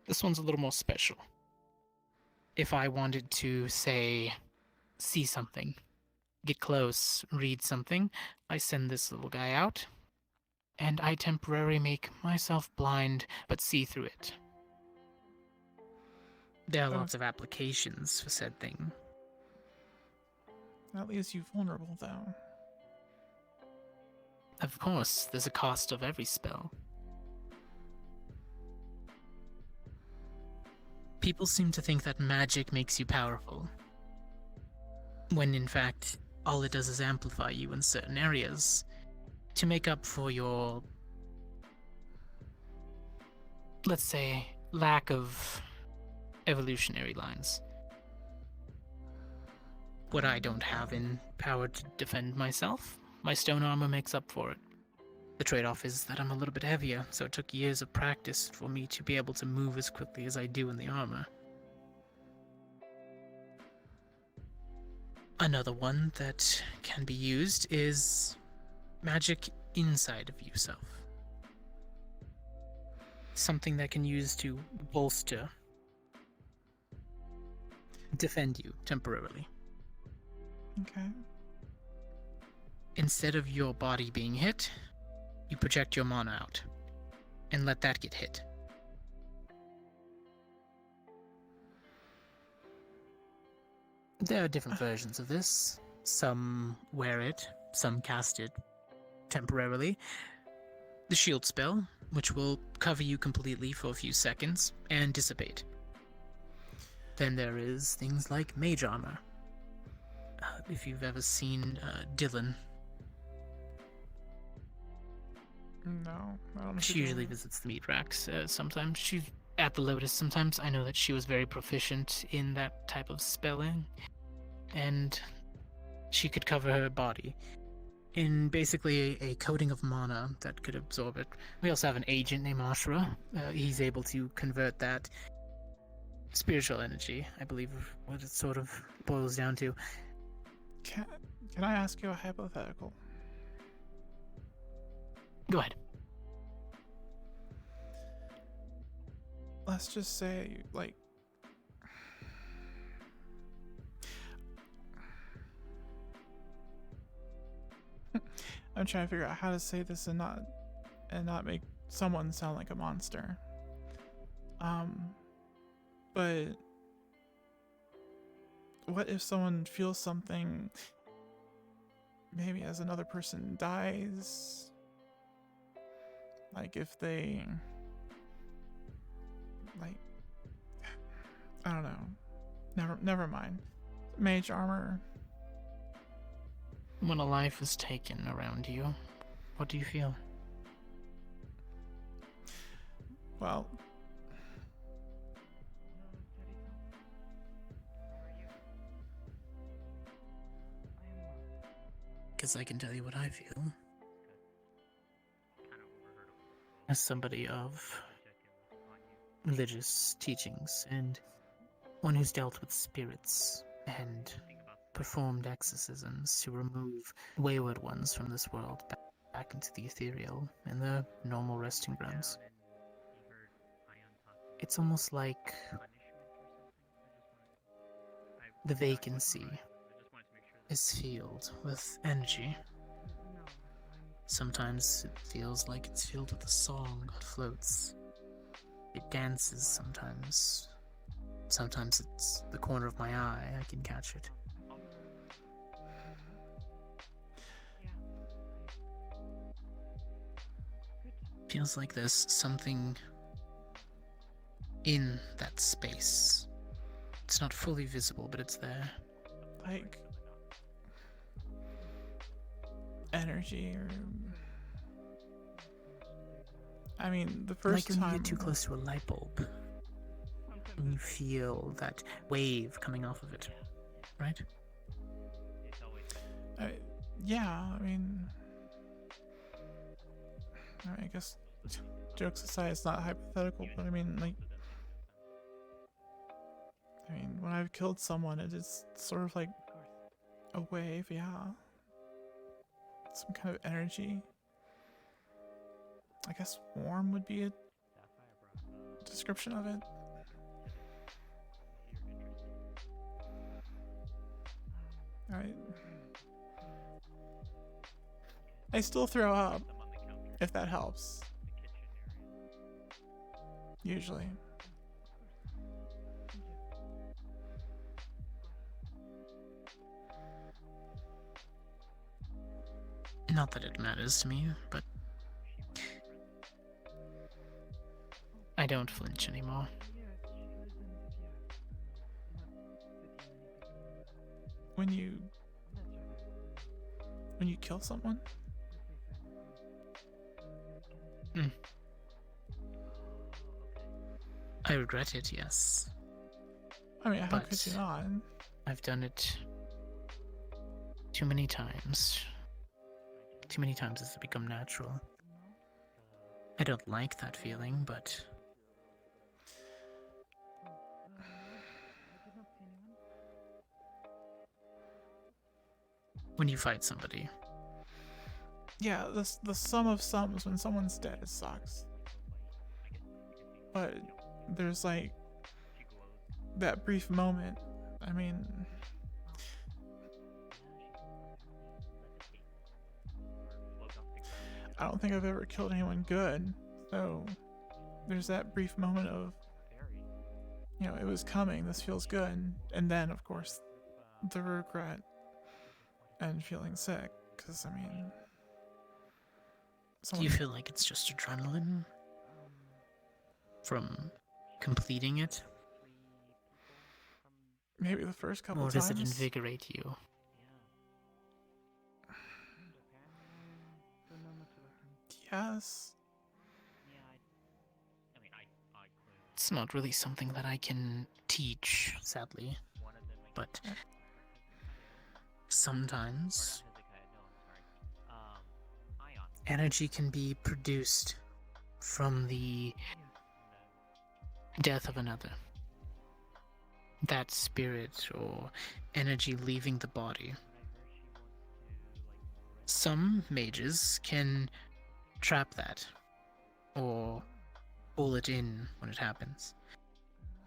this one's a little more special. If I wanted to, say, see something, get close, read something, I send this little guy out, and I temporarily make myself blind, but see through it. There are lots of applications for said thing. That leaves you vulnerable, though. Of course, there's a cost of every spell. People seem to think that magic makes you powerful. when in fact all it does is amplify you in certain areas to make up for your, let's say, lack of evolutionary lines. What I don't have in power to defend myself, my stone armor makes up for it. The trade-off is that I'm a little bit heavier, so it took years of practice for me to be able to move as quickly as I do in the armor. Another one that can be used is magic inside of yourself. Something that can use to bolster, defend you temporarily. Okay. Instead of your body being hit, you project your mana out and let that get hit. There are different versions of this. Some wear it, some cast it temporarily. The shield spell, which will cover you completely for a few seconds and dissipate. Then there is things like mage armor. If you've ever seen Dylan. No, I don't know. She usually visits the meat racks sometimes. She's at the Lotus sometimes. I know that she was very proficient in that type of spelling. And she could cover her body in basically a coating of mana that could absorb it. We also have an agent named Ashra. He's able to convert that spiritual energy, I believe, what it sort of boils down to. Can I ask you a hypothetical? Go ahead. Let's just say, like, I'm trying to figure out how to say this and not make someone sound like a monster. But what if someone feels something, maybe as another person dies? Like if they, like, I don't know. Never mind. Mage armor. When a life is taken around you, what do you feel? Well, because I can tell you what I feel. As somebody of religious teachings and one who's dealt with spirits and performed exorcisms to remove wayward ones from this world back into the ethereal and the normal resting grounds. It's almost like the vacancy is filled with energy. Sometimes it feels like it's filled with a song that floats. It dances sometimes. Sometimes it's the corner of my eye, I can catch it. Feels like there's something in that space. It's not fully visible, but it's there. Like energy, or I mean, the first like when time you get too close to a light bulb and you feel that wave coming off of it, right? Yeah, I mean, I guess jokes aside, it's not hypothetical, but I mean, like, when I've killed someone, it is sort of like a wave, yeah. Some kind of energy. I guess warm would be a description of it. I still throw up, if that helps. Usually. Not that it matters to me, but I don't flinch anymore. when you kill someone? I regret it, yes. I mean, how But could you not? I've done it too many times. Too many times it's become natural. I don't like that feeling, but when you fight somebody, Yeah, the sum of sums when someone's dead, it sucks. But there's like that brief moment. I mean, I don't think I've ever killed anyone good, so there's that brief moment of, you know, it was coming, this feels good, and then of course the regret and feeling sick, because I mean, do you feel like it's just adrenaline from completing it? Maybe the first couple Or times. does it invigorate you? Yes. It's not really something that I can teach, sadly. But sometimes energy can be produced from the death of another. That spirit or energy leaving the body. Some mages can trap that or pull it in when it happens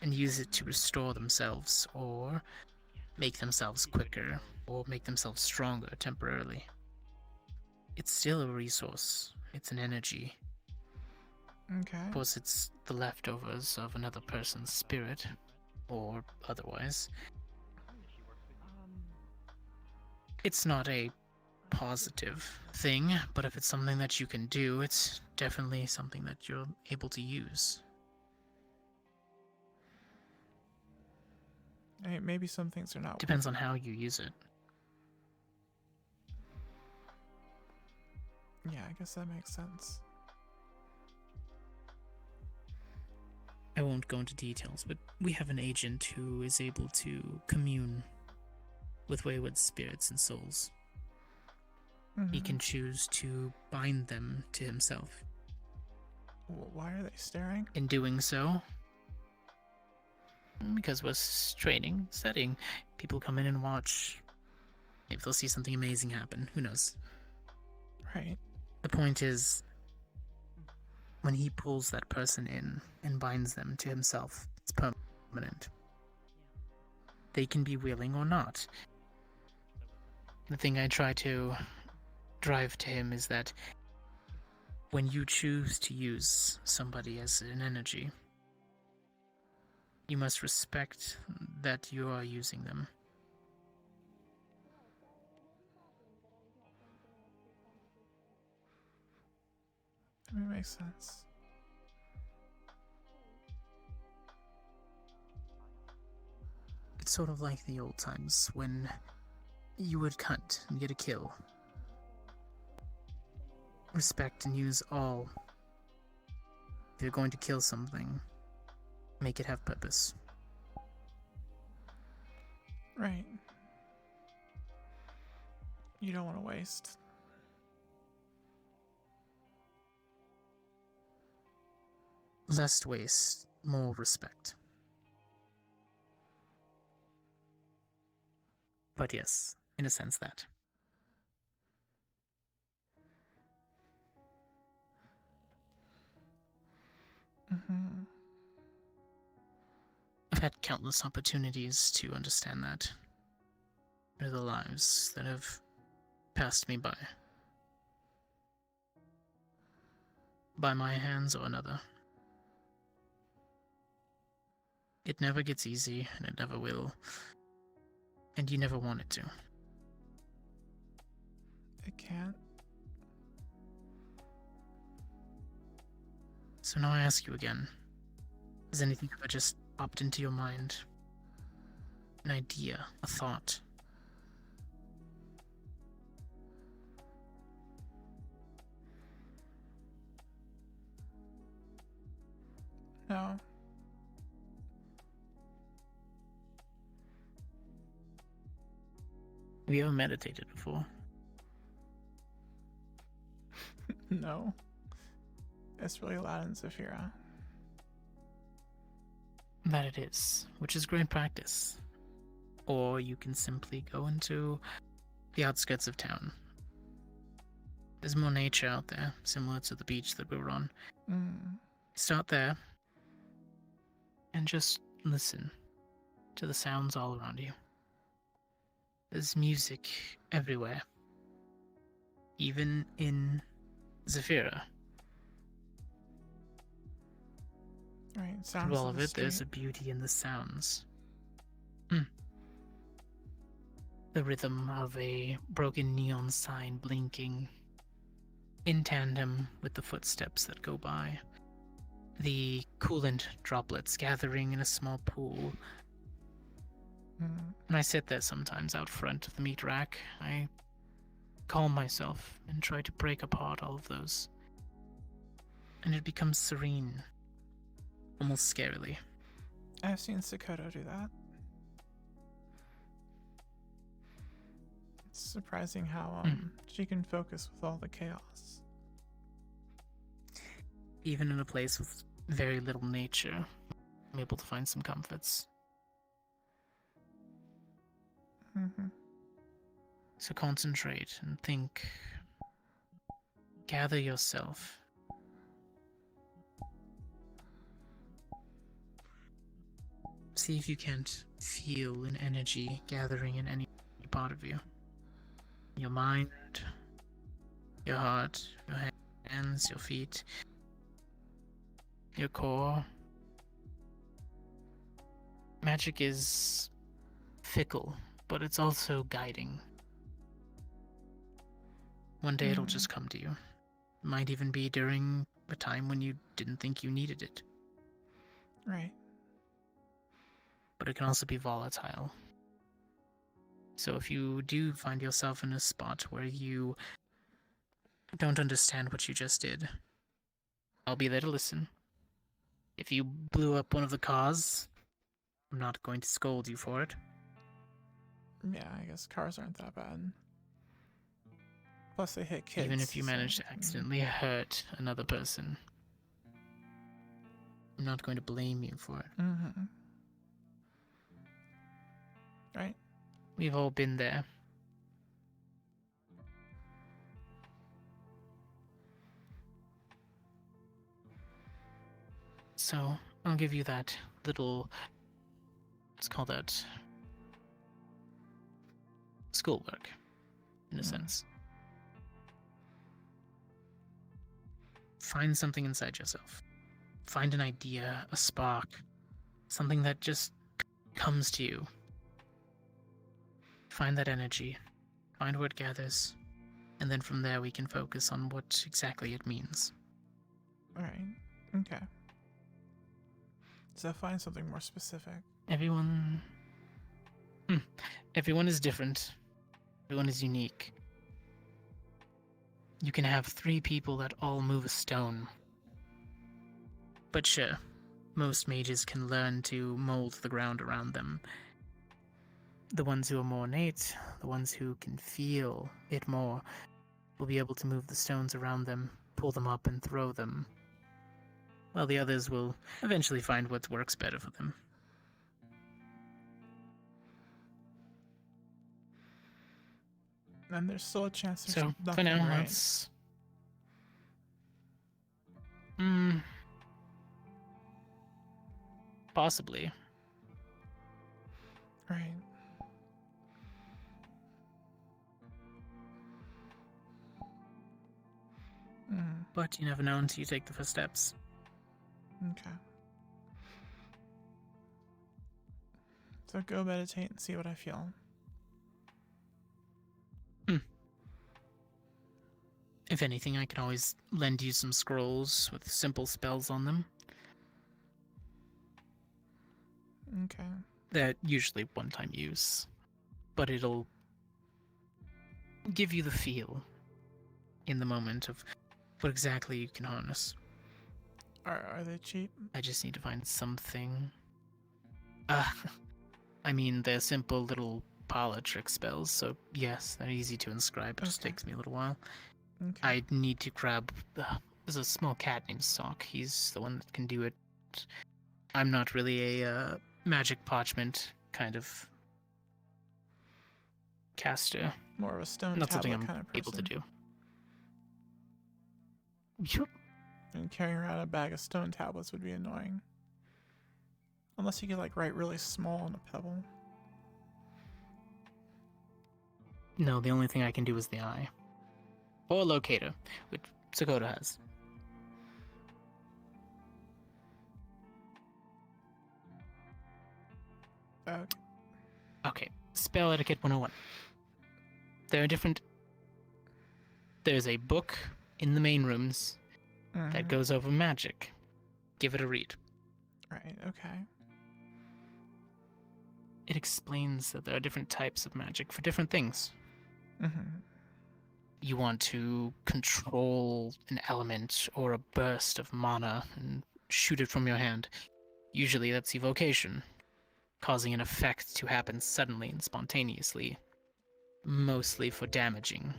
and use it to restore themselves or make themselves quicker or make themselves stronger temporarily. It's still a resource. It's an energy. Okay. Of course, it's the leftovers of another person's spirit or otherwise. It's not a positive thing, but if it's something that you can do, it's definitely something that you're able to use. Hey, maybe some things are not. Depends on how you use it. Yeah, I guess that makes sense. I won't go into details, but we have an agent who is able to commune with wayward spirits and souls. He can choose to bind them to himself. Why are they staring? In doing so, because we're training, studying, people come in and watch. Maybe they'll see something amazing happen. Who knows? Right. The point is, when he pulls that person in and binds them to himself, it's permanent. They can be willing or not. The thing I try to drive to him is that when you choose to use somebody as an energy, you must respect that you are using them. That makes sense. It's sort of like the old times when you would hunt and get a kill. Respect and use all. If you're going to kill something, make it have purpose. Right. You don't want to waste. Less waste, more respect. But yes, in a sense that. I've had countless opportunities to understand that. Through the lives that have passed me by. By my hands or another. It never gets easy, and it never will. And you never want it to. It can't. So now I ask you again. Has anything ever just popped into your mind? An idea, a thought, No. Have you ever meditated before? No. It's really loud in Zafira. That it is, which is great practice. Or you can simply go into the outskirts of town. There's more nature out there, similar to the beach that we were on. Start there and just listen to the sounds all around you. There's music everywhere, even in Zafira. Right, sounds Through all of of the it, there's a street. beauty in the sounds. The rhythm of a broken neon sign blinking in tandem with the footsteps that go by. The coolant droplets gathering in a small pool. And I sit there sometimes out front of the meat rack. I calm myself and try to break apart all of those. And it becomes serene, almost scarily. I've seen Sakoto do that. It's surprising how she can focus with all the chaos. Even in a place with very little nature, I'm able to find some comforts. So concentrate and think. Gather yourself. See if you can't feel an energy gathering in any part of you. Your mind, your heart, your hands, your feet, your core. Magic is fickle, but it's also guiding. One day it'll just come to you. It might even be during a time when you didn't think you needed it. Right. But it can also be volatile. So if you do find yourself in a spot where you don't understand what you just did, I'll be there to listen. If you blew up one of the cars, I'm not going to scold you for it. Yeah, I guess cars aren't that bad. Plus they hit kids. Even if you manage to accidentally hurt another person, I'm not going to blame you for it. Right. We've all been there. So, I'll give you that little, let's call that schoolwork, in a sense. Find something inside yourself. Find an idea, a spark, something that just comes to you. Find that energy, find where it gathers, and then from there we can focus on what exactly it means. Alright, okay. So find something more specific. Everyone is different. Everyone is unique. You can have 3 people that all move a stone. But sure, most mages can learn to mold the ground around them. The ones who are more innate, the ones who can feel it more, will be able to move the stones around them, pull them up and throw them, while the others will eventually find what works better for them. And there's still a chance there's So, nothing for now, right. let's... Possibly. Right. But you never know until you take the first steps. Okay. So go meditate and see what I feel. If anything, I can always lend you some scrolls with simple spells on them. Okay. They're usually one-time use, but it'll give you the feel in the moment of what exactly you can harness. Are they cheap? I just need to find something. I mean, they're simple little parlor trick spells, so yes, they're easy to inscribe. It just takes me a little while. Okay. I need to grab. There's a small cat named Sock. He's the one that can do it. I'm not really a magic parchment kind of caster. More of a stone Not something tablet I'm kind of able to person. do. Yup. And carrying around a bag of stone tablets would be annoying. Unless you could like write really small on a pebble. No, the only thing I can do is the eye. Or locator, which Sakota has. Okay, spell etiquette 101. There's a book in the main rooms that goes over magic. Give it a read. Right, okay. It explains that there are different types of magic for different things. You want to control an element or a burst of mana and shoot it from your hand. Usually that's evocation, causing an effect to happen suddenly and spontaneously, mostly for damaging.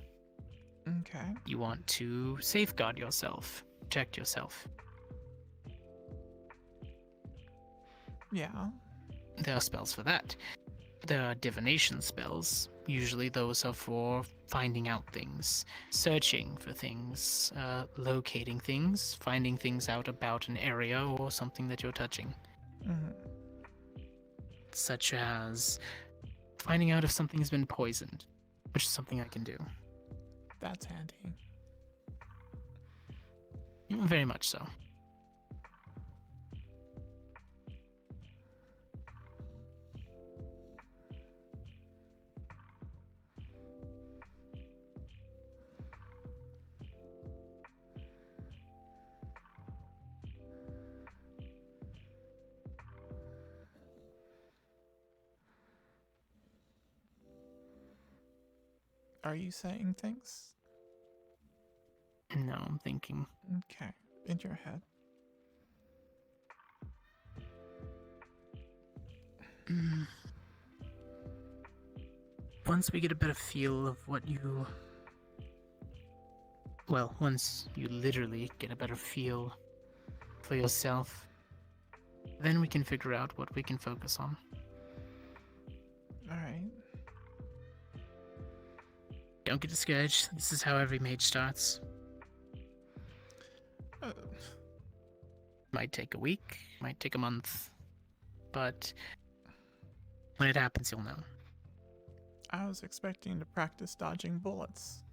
Okay. You want to safeguard yourself, protect yourself. Yeah. There are spells for that. There are divination spells. Usually those are for finding out things, searching for things, locating things, finding things out about an area or something that you're touching. Such as finding out if something's been poisoned, which is something I can do. That's handy. Very much so. Are you saying things? No, I'm thinking. Okay. In your head. Once we get a better feel of what you... Well, once you literally get a better feel for yourself, then we can figure out what we can focus on. Alright. Don't get discouraged. This is how every mage starts. Might take a week, might take a month, but when it happens, you'll know. I was expecting to practice dodging bullets.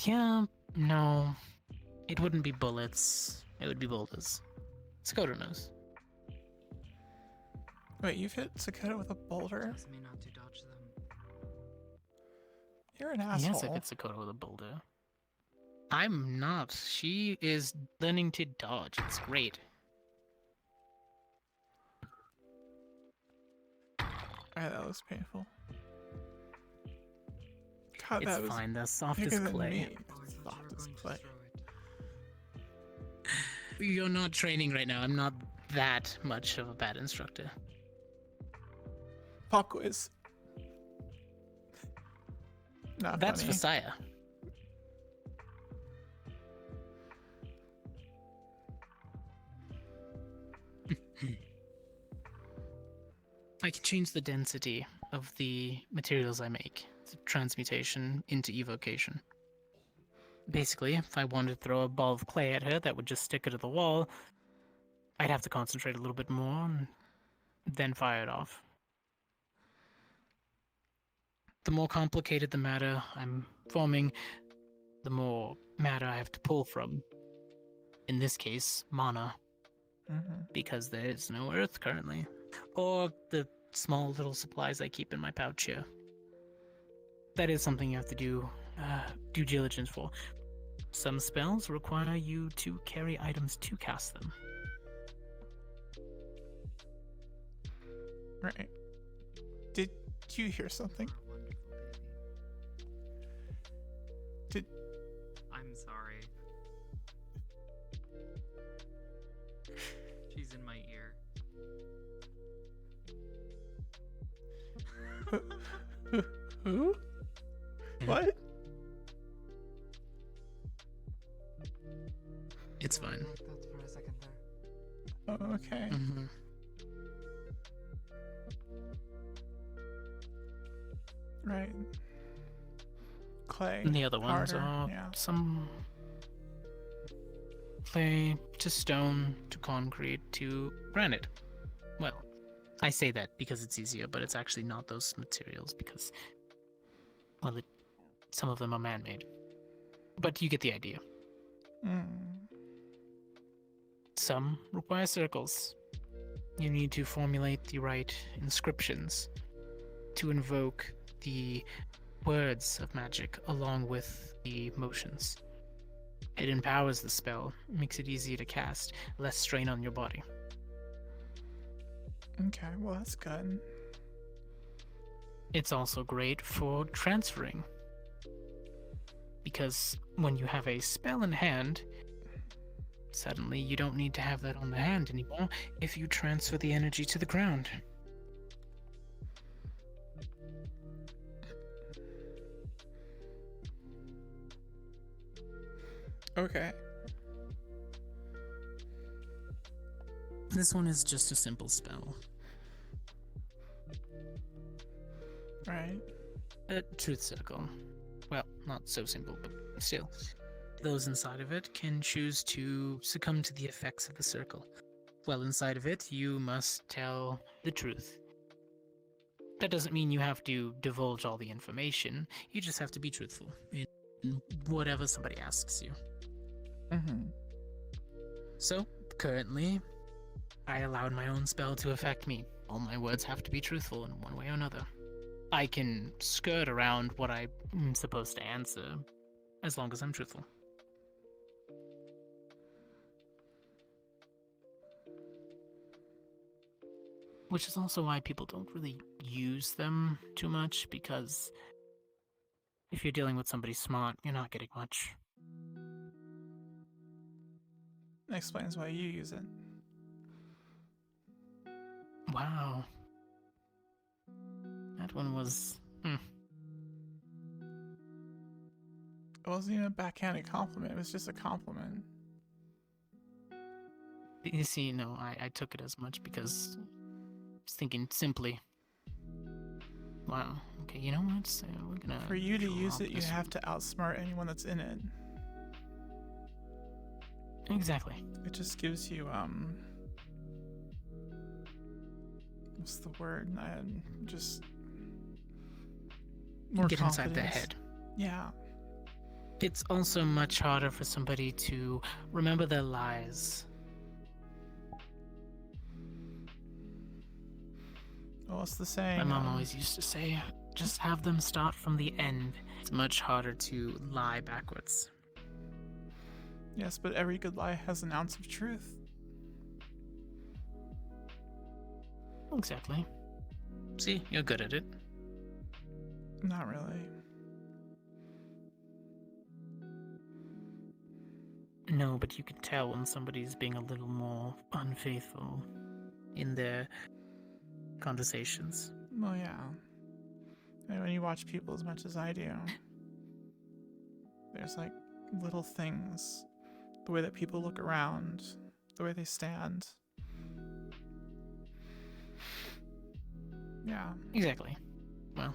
Yeah, no. It wouldn't be bullets. It would be boulders. Sakota knows. Wait, you've hit Sakota with a boulder? Tells me not to dodge them. You're an asshole. Yes, I hit Sakota with a boulder. I'm not. She is learning to dodge. It's great. Alright, that looks painful. God, It's that was fine. They're soft bigger as than clay. me. Soft as clay. You're not training right now. I'm not that much of a bad instructor. Pop quiz. Not That's funny. for Saya. I can change the density of the materials I make. It's a transmutation into evocation. Basically, if I wanted to throw a ball of clay at her that would just stick her to the wall, I'd have to concentrate a little bit more and then fire it off. The more complicated the matter I'm forming, the more matter I have to pull from. In this case, mana. Because there is no earth currently. Or the small little supplies I keep in my pouch here. That is something you have to do due diligence for. Some spells require you to carry items to cast them. Right. Did you hear something? I'm sorry. She's in my ear. Who? What? It's fine. That for a second there. Oh, okay. Mhm. Right. Clay. And the other ones Carter, are yeah. some clay to stone to concrete to granite. Well, I say that because it's easier, but it's actually not those materials because, well, some of them are man-made. But you get the idea. Some require circles. You need to formulate the right inscriptions to invoke the words of magic along with the motions. It empowers the spell, makes it easier to cast, less strain on your body. Okay, well that's good. It's also great for transferring. Because when you have a spell in hand, suddenly you don't need to have that on the hand anymore if you transfer the energy to the ground. Okay. This one is just a simple spell. Right. A truth circle. Well, not so simple, but still. Those inside of it can choose to succumb to the effects of the circle. While inside of it, you must tell the truth. That doesn't mean you have to divulge all the information. You just have to be truthful in whatever somebody asks you. So, currently, I allowed my own spell to affect me. All my words have to be truthful in one way or another. I can skirt around what I'm supposed to answer, as long as I'm truthful. Which is also why people don't really use them too much, because if you're dealing with somebody smart, you're not getting much. That explains why you use it. Wow. That one was... It wasn't even a backhanded compliment, it was just a compliment. You see, no, I took it as much because I was thinking simply. Wow, okay, you know what? So we're gonna... For you to use drop it, you this have to outsmart anyone that's in it. Exactly. It just gives you, what's the word? Just... more get inside their confidence. head. Yeah. It's also much harder for somebody to remember their lies. Well, it's the saying. My mom always used to say, just have them start from the end. It's much harder to lie backwards. Yes, but every good lie has an ounce of truth. Exactly. See, you're good at it. Not really. No, but you can tell when somebody's being a little more unfaithful in their conversations. Well, yeah. And when you watch people as much as I do, there's like little things. The way that people look around, the way they stand. Yeah. Exactly. Well,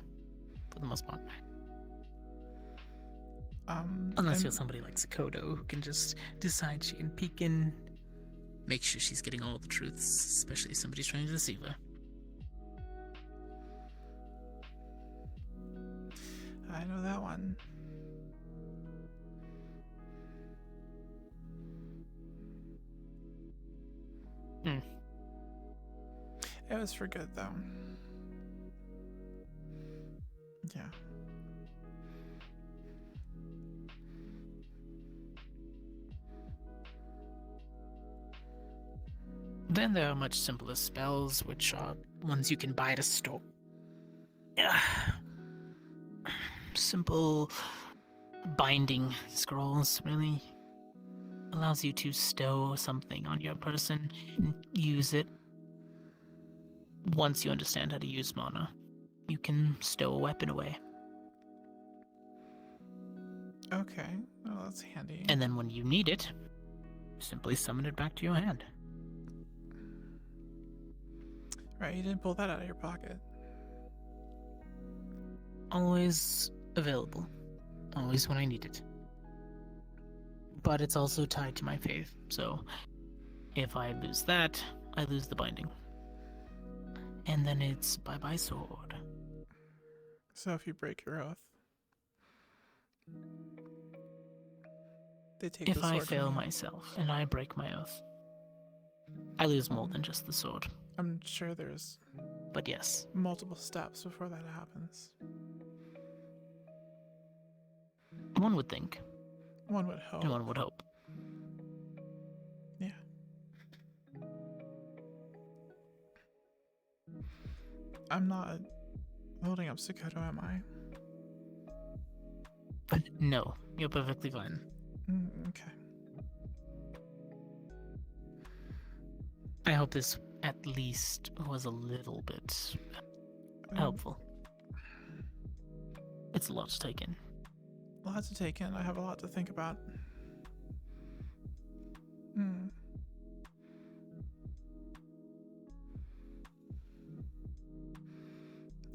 for the most part. Unless you're somebody like Sakoto who can just decide she can peek in, make sure she's getting all the truths, especially if somebody's trying to deceive her. I know that one. It was for good, though. Yeah. Then there are much simpler spells, which are ones you can buy at a store. Simple binding scrolls, really. Allows you to stow something on your person and use it. Once you understand how to use mana, you can stow a weapon away. Okay, well that's handy. And then when you need it, simply summon it back to your hand. Right, you didn't pull that out of your pocket. Always available. Always when I need it. But it's also tied to my faith, so if I lose that, I lose the binding. And then it's bye-bye sword. So if you break your oath, they take If the sword I from fail you. myself and I break my oath, I lose more than just the sword. I'm sure there's But yes. multiple steps before that happens. One would think. One would hope. And one would hope. Yeah. I'm not holding up Sakoto, am I? But no, you're perfectly fine. Okay. I hope this at least was a little bit helpful. It's a lot to take in. A lot to take in. I have a lot to think about.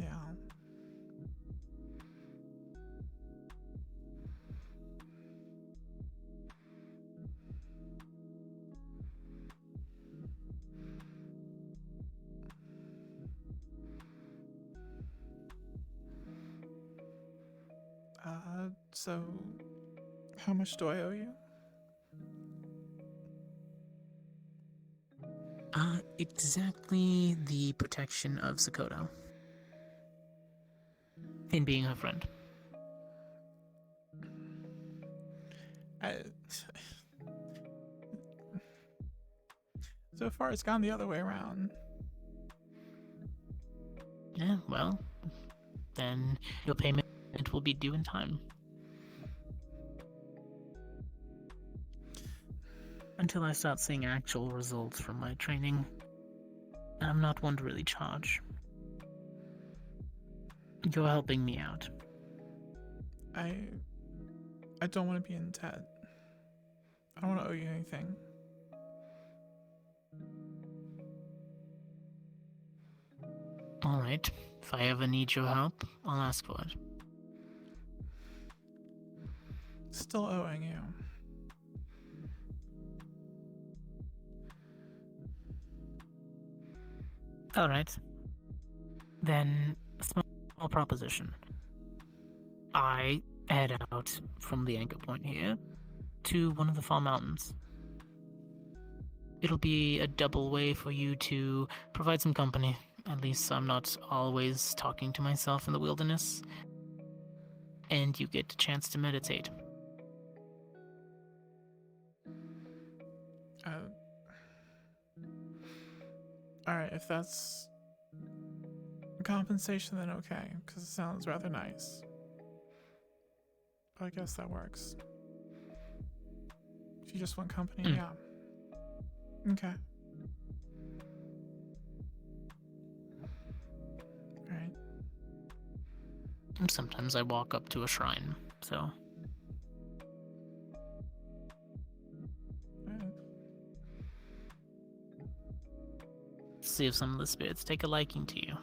Yeah. So how much do I owe you? Exactly the protection of Sakoto. In being her friend. So far it's gone the other way around. Yeah, well, then your payment will be due in time. Until I start seeing actual results from my training, I'm not one to really charge. You're helping me out. I don't want to be in debt. I don't want to owe you anything. Alright, if I ever need your help, I'll ask for it. Still owing you. Alright. Then, a small proposition. I head out from the anchor point here to one of the far mountains. It'll be a double way for you to provide some company. At least I'm not always talking to myself in the wilderness. And you get a chance to meditate. Alright, if that's compensation, then okay, because it sounds rather nice. But I guess that works. If you just want company, yeah. Okay. Alright. Sometimes I walk up to a shrine, so... See if some of the spirits take a liking to you.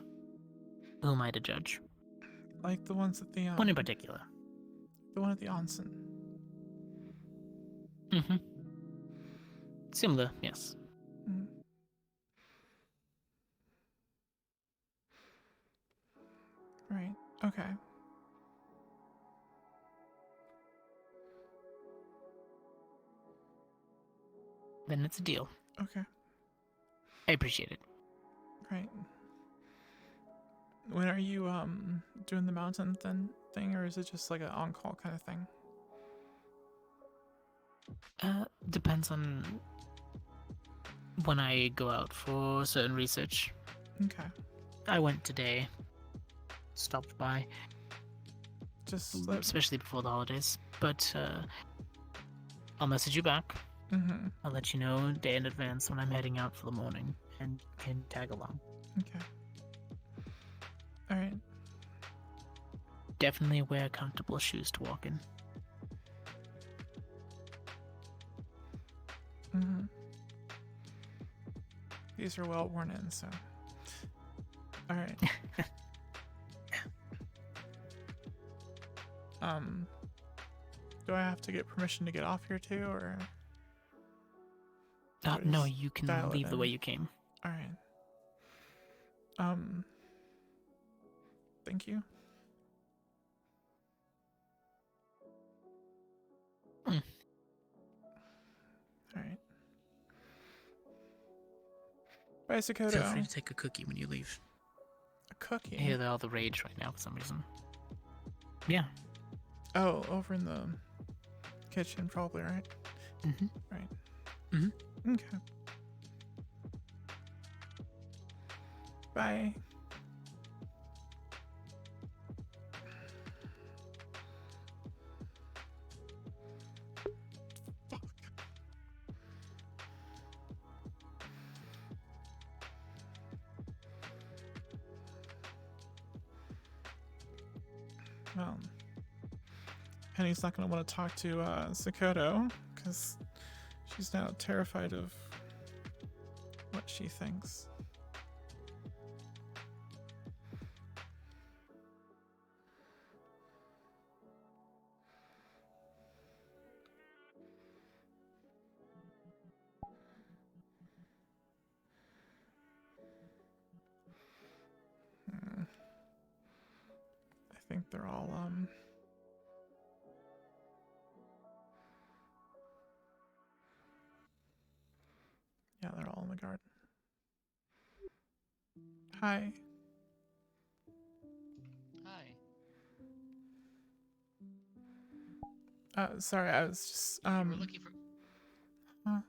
Who am I to judge? Like the ones at the one in particular. The one at the onsen. Mm-hmm. Similar, yes. Right. Okay. Then it's a deal. Okay. I appreciate it. Right. When are you doing the mountain thing, or is it just like an on-call kind of thing? Depends on when I go out for certain research. Okay. I went today. Stopped by. Just especially before the holidays. But I'll message you back. Mm-hmm. I'll let you know a day in advance when I'm heading out for the morning, and can tag along. Okay. All right. Definitely wear comfortable shoes to walk in. Mm-hmm. These are well worn in, so. All right. Do I have to get permission to get off here too, or? No, you can dial it leave the in? way you came. All right. Thank you. Mm. All right. Bye, Sakoto. Feel free to take a cookie when you leave. A cookie? I hear they're all the rage right now for some reason. Yeah. Oh, over in the kitchen, probably, right? Mm-hmm. Right. Mm-hmm. Okay. Bye. Well, Penny's not going to want to talk to Sakoto because she's now terrified of what she thinks. I think they're all yeah, they're all in the garden. Hi. Hi. Sorry, I was just You were looking for. Huh?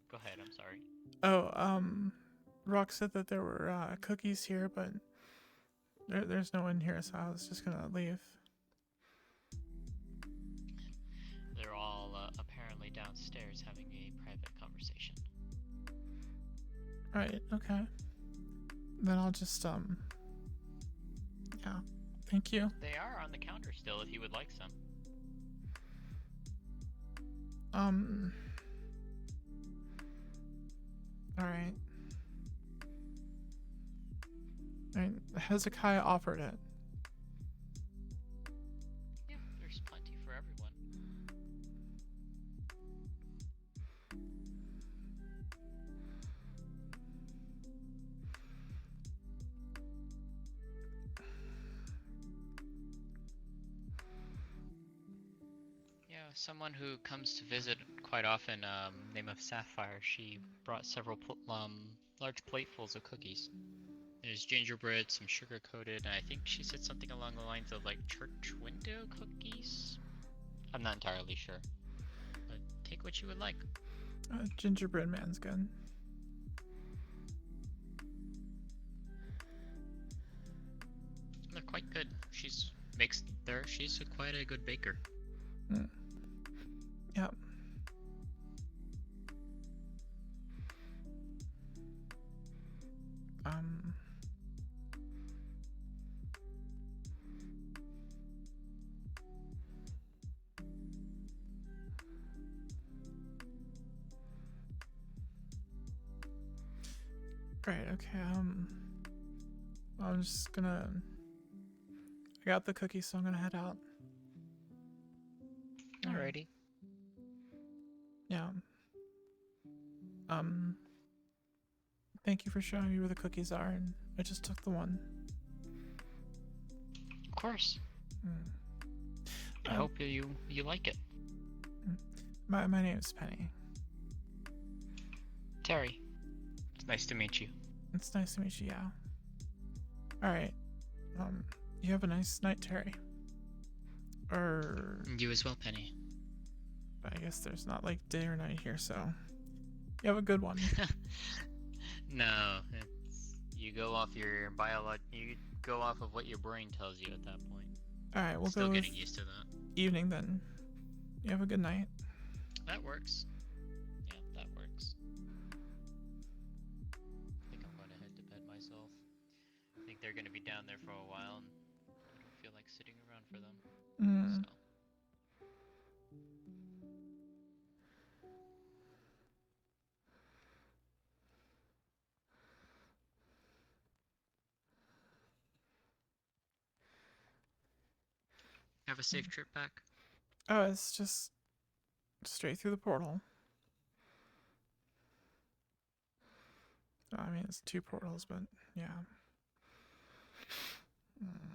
Go ahead. I'm sorry. Oh, Rock said that there were cookies here, but there's no one here, so I was just gonna leave. They're all apparently downstairs having a private conversation. Right, okay. Then I'll just, yeah. Thank you. They are on the counter still if you would like some. Alright. And Hezekiah offered it. Yeah, there's plenty for everyone. Yeah, someone who comes to visit quite often, name of Sapphire, she brought several large platefuls of cookies. There's gingerbread, some sugar coated, and I think she said something along the lines of like church window cookies? I'm not entirely sure. But take what you would like. Gingerbread man's good. They're quite good. She's quite a good baker. Mm. Yep. Great, okay, I'm just gonna... I got the cookies, so I'm gonna head out. Alrighty. Yeah. Thank you for showing me where the cookies are, and I just took the one. Of course. I hope you like it. My name is Penny. Terry. It's nice to meet you. It's nice to meet you, yeah. Alright. You have a nice night, Terry. You as well, Penny. I guess there's not like day or night here, so you have a good one. No, you go off your go off of what your brain tells you at that point. All right, we'll Still go getting with used to that. evening then. You have a good night. That works. Yeah, that works. I think I'm going to head to bed myself. I think they're going to be down there for a while, and I don't feel like sitting around for them. Mm. So. Have a safe trip back. Oh, it's just straight through the portal. I mean, it's 2 portals, but yeah. Mm.